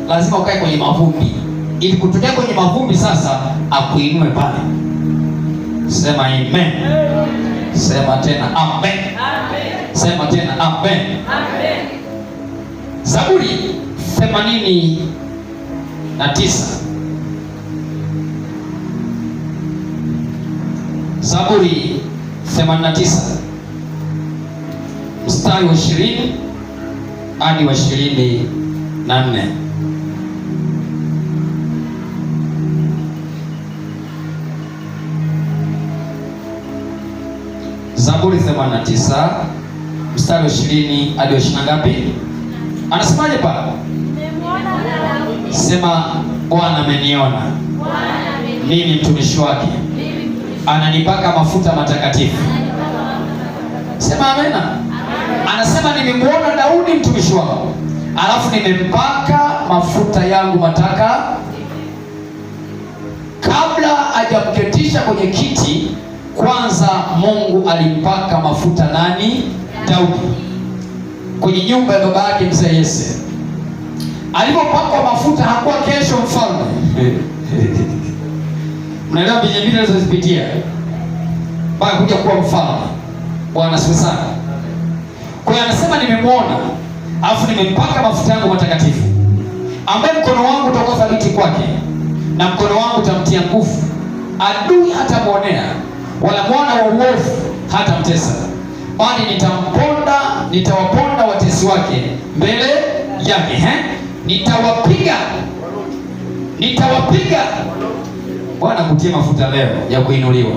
lazima ukae kwenye mavumbi, ili kutokea kwenye mavumbi sasa akuinue pale. Sema amen. Sema tena amen. Sema tena amen. Zaburi 89. Zaburi 89 mstari wa 20 hadi wa 24. Zaburi 89 mstari wa 20 hadi wa 20 ngapi? Anasemaje pale? Sema Bwana ameniona mimi mtumishi wake, ananipaka mafuta matakatifu. Sema amena. Anasema nimemwona Daudi mtumishi wako, alafu nimempaka mafuta yangu mataka. Kabla hajamketisha kwenye kiti, kwanza Mungu alimpaka mafuta nani? Daudi, kwenye nyumba ya baba yake mzee Yese. Alipopakwa mafuta hakuwa kesho mfalme. Mnaelewa Benjamini alizozipitia mpaka kuja kuwa mfalme. Bwana asifiwe sana. Kwa hiyo anasema nimemwona, alafu nimempaka mafuta yangu matakatifu, ambaye mkono wangu utakuwa thabiti kwake, na mkono wangu utamtia nguvu. Adui hatamwonea, wala mwana wa uovu hatamtesa, bali nitawaponda watesi wake mbele yake. Nitawapiga. Bwana kutie mafuta leo ya kuinuliwa,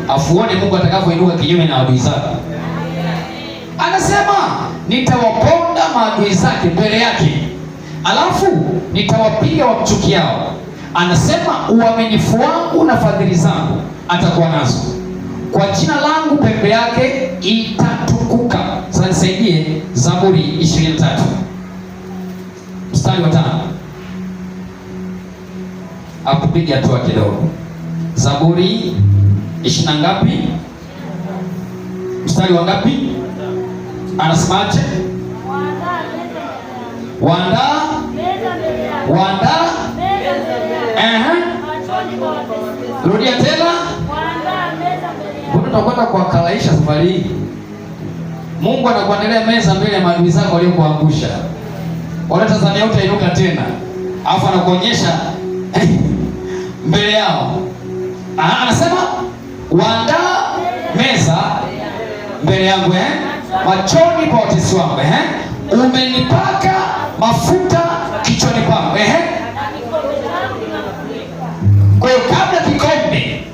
afuone Mungu atakavyoinuka kinyume na adui zake. Anasema nitawaponda maadui zake mbele yake, alafu nitawapiga wamchukiao. Anasema uaminifu wangu na fadhili zangu atakuwa nazo, kwa jina langu pembe yake itatukuka. Sasa nisaidie Zaburi 23 mstari wa 5. Akupiga hatua kidogo. Zaburi 20 ngapi? Mstari wa ngapi? Anasemaje? Waandaa rudia tena. Mbona tutakwenda kuwakalaisha safari hii? Mungu anakuandalia meza mbele ya maadui zako waliokuangusha. Wale Tanzania utainuka tena, alafu anakuonyesha mbele yao. Anasema waandaa meza mbele yangu machoni pa watesi wangu. Umenipaka mafuta kichwani pangu. Kwa hiyo kabla kikombe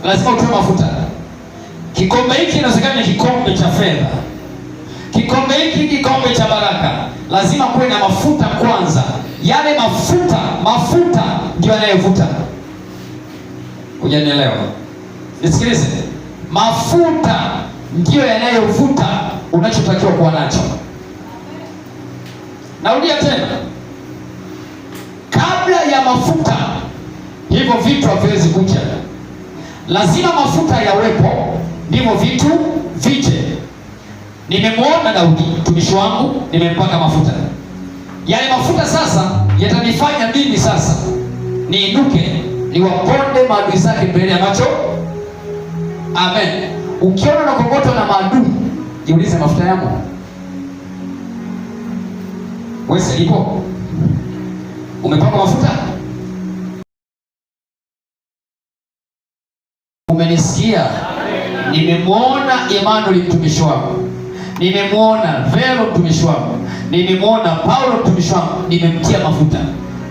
lazima utoe mafuta. Kikombe hiki inawezekana ni kikombe cha fedha, kikombe hiki kikombe cha baraka, lazima kuwe na mafuta kwanza. Yale mafuta ndio yanayovuta. Hujanielewa? Nisikilize. Mafuta ndio yanayovuta unachotakiwa kuwa nacho. Narudia tena, kabla ya mafuta hivyo vitu haviwezi kuja. Lazima mafuta yawepo ndivyo vitu vije. Nimemwona Daudi mtumishi wangu, nimempaka mafuta. Yale mafuta sasa yatanifanya mimi sasa niinuke, niwaponde maadui zake mbele ya macho. Amen. Ukiona unakokotwa na maadui, jiulize, mafuta yangu wewe silipo? Umepaka mafuta? Umenisikia? Nimemwona Emmanuel mtumishi wangu, nimemwona Vero mtumishi wangu, nimemwona Paulo mtumishi wangu, nimemtia mafuta.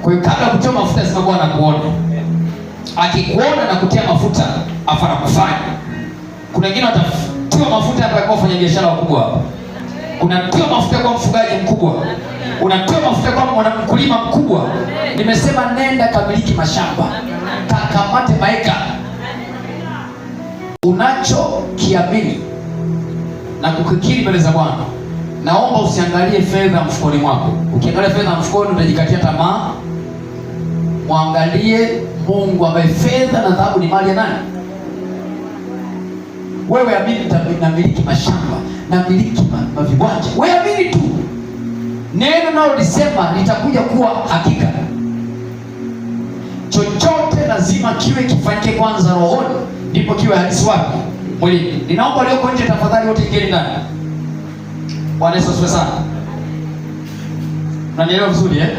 Kwa hiyo kabla kutia mafuta lazima Bwana akuone. Akikuona na kutia mafuta afana kufanya. Kuna wengine watatiwa mafuta hapa kwa kufanya biashara wakubwa hapa. Unatiwa mafuta kwa mfugaji mkubwa, unatiwa mafuta kwa mkulima mkubwa. Nimesema nenda kamiliki mashamba, kakamate maeka. Unachokiamini na kukikiri mbele za Bwana. Naomba usiangalie fedha mfukoni mwako. Ukiangalia fedha mfukoni utajikatia tamaa Mwangalie Mungu ambaye fedha na dhahabu ni mali ya nani? Wewe amini, namiliki mashamba, namiliki maviwanja. Wewe amini tu, neno nalo lisema litakuja kuwa hakika. Chochote lazima kiwe kifanyike kwanza rohoni, ndipo kiwe halisi wapi? Mwilini. Ninaomba walioko nje tafadhali wote ingieni ndani. Bwana Yesu asifiwe sana. Unanielewa vizuri eh?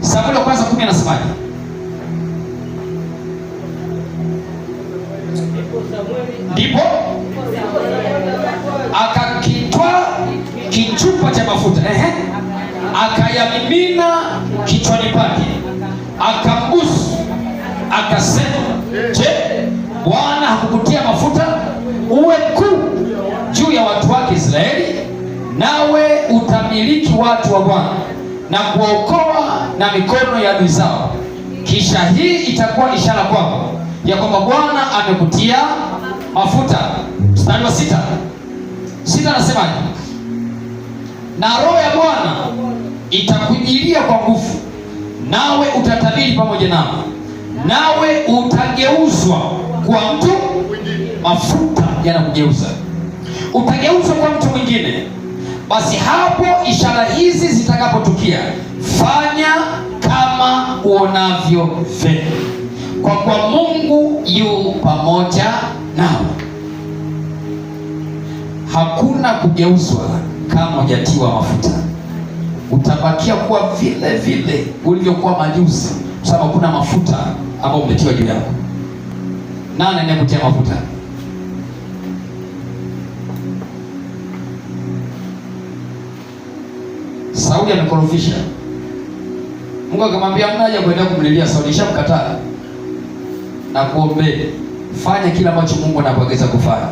Samueli wa kwanza 10 anasemaje? Ndipo akakitwaa kichupa cha mafuta, akayamimina kichwani pake, akambusu, akasema, je, Bwana hakukutia mafuta uwe mkuu juu ya watu wake Israeli? Nawe utamiliki watu wa Bwana na kuokoa na mikono ya adui zao. Kisha hii itakuwa ishara kwako ya kwamba Bwana amekutia mafuta. Mstari wa 6 anasemaje? Na roho ya Bwana itakujilia kwa nguvu, nawe utatabiri pamoja nao, nawe utageuzwa kuwa mtu. Mafuta yanakugeuza, utageuzwa kwa mtu mwingine. Basi hapo ishara hizi zitakapotukia, fanya kama uonavyo vema, kwa kuwa Mungu yu pamoja nao. Hakuna kugeuzwa kama hujatiwa mafuta. Utabakia kuwa vile vile ulivyokuwa majuzi, kwa sababu hakuna mafuta ambayo umetiwa juu yako. Nani anayekutia mafuta? Sauli amekorofisha. Mungu akamwambia hamna haja kuendelea kumlilia Sauli, shamkataa na kuombea. Fanya kila ambacho Mungu anakuagiza kufanya.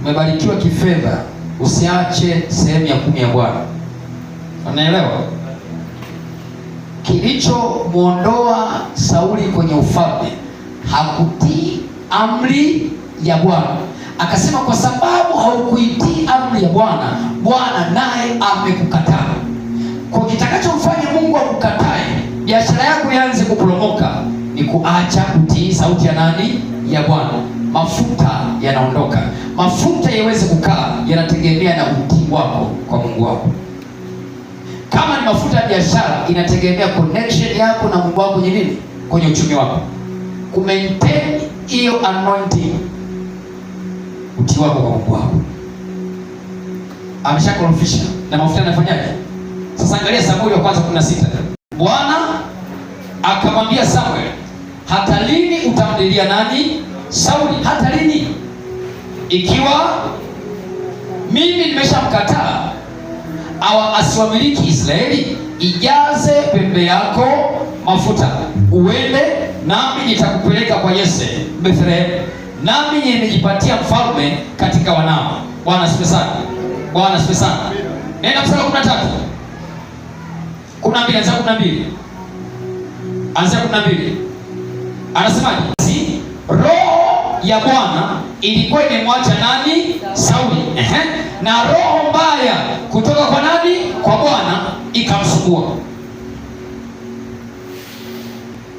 Umebarikiwa kifedha, usiache sehemu ya 10 ya Bwana. Unaelewa? Kilichomuondoa Sauli kwenye ufalme, hakutii amri ya Bwana. Akasema kwa sababu haukuitii amri ya Bwana, Bwana naye amekukataa. Kwa kitakachomfanya Mungu akukatae, biashara yako ianze kuporomoka, ni kuacha kutii sauti ya nani? Ya Bwana. Mafuta yanaondoka. Mafuta yaweze kukaa yanategemea na utii wako kwa Mungu wako. Kama ni mafuta ya biashara, inategemea connection yako na Mungu wako kwenye nini? Kwenye uchumi wako. Kumaintain hiyo anointing, utii wako kwa Mungu wako. Ameshakorofisha na mafuta yanafanyaje? Sasa angalia Samueli wa kwanza 16. Bwana akamwambia Samuel, hata lini utamlilia nani? Sauli. Hata lini? Ikiwa mimi nimeshamkataa asiwamiliki Israeli, ijaze pembe yako mafuta, uende nami nitakupeleka kwa Yese Bethlehemu, nami nimejipatia mfalme katika wanao. Bwana asifiwe sana. Bwana asifiwe sana. Nenda mstari wa 13. 12, anza 12. Anza 12. Anasemaje? Roho ya Bwana ilikuwa imemwacha nani? Sauli. Na roho mbaya kutoka kwa nani? Kwa Bwana ikamsumbua.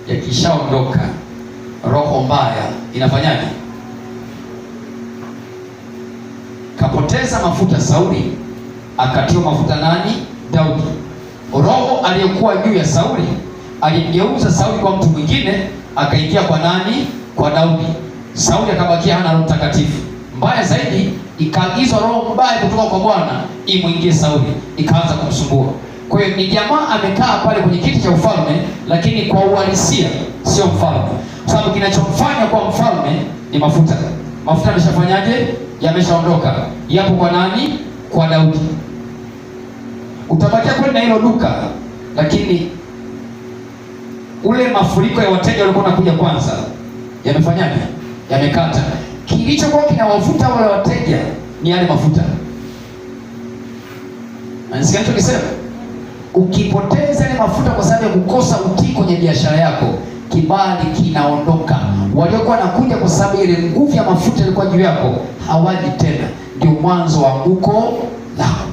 Yakishaondoka roho mbaya inafanyaje? Kapoteza mafuta Sauli, akatiwa mafuta nani? Daudi. Roho aliyekuwa juu ya Sauli alimgeuza Sauli kwa mtu mwingine, akaingia kwa nani? Kwa Daudi. Sauli akabakia hana Roho Mtakatifu. Mbaya zaidi, ikaagizwa roho mbaya kutoka kwa Bwana imwingie Sauli, ikaanza kumsumbua. Kwa hiyo ni jamaa amekaa pale kwenye kiti cha ufalme, lakini kwa uhalisia sio mfalme, kwa sababu kinachomfanya kwa mfalme ni mafuta. Mafuta yameshafanyaje? Yameshaondoka. Yapo kwa nani? Kwa Daudi. Utabakia kwenda hilo duka, lakini ule mafuriko ya wateja walikuwa wanakuja kwanza yamefanyaje? Yamekata. Kilichokuwa kinawavuta wale wateja ni yale mafuta. Anasikia nikisema, ukipoteza ile mafuta kwa sababu ya kukosa utii kwenye biashara yako, kibali kinaondoka. Waliokuwa wanakuja kwa sababu ile nguvu ya mafuta ilikuwa juu yako hawaji tena. Ndio mwanzo wa anguko lao.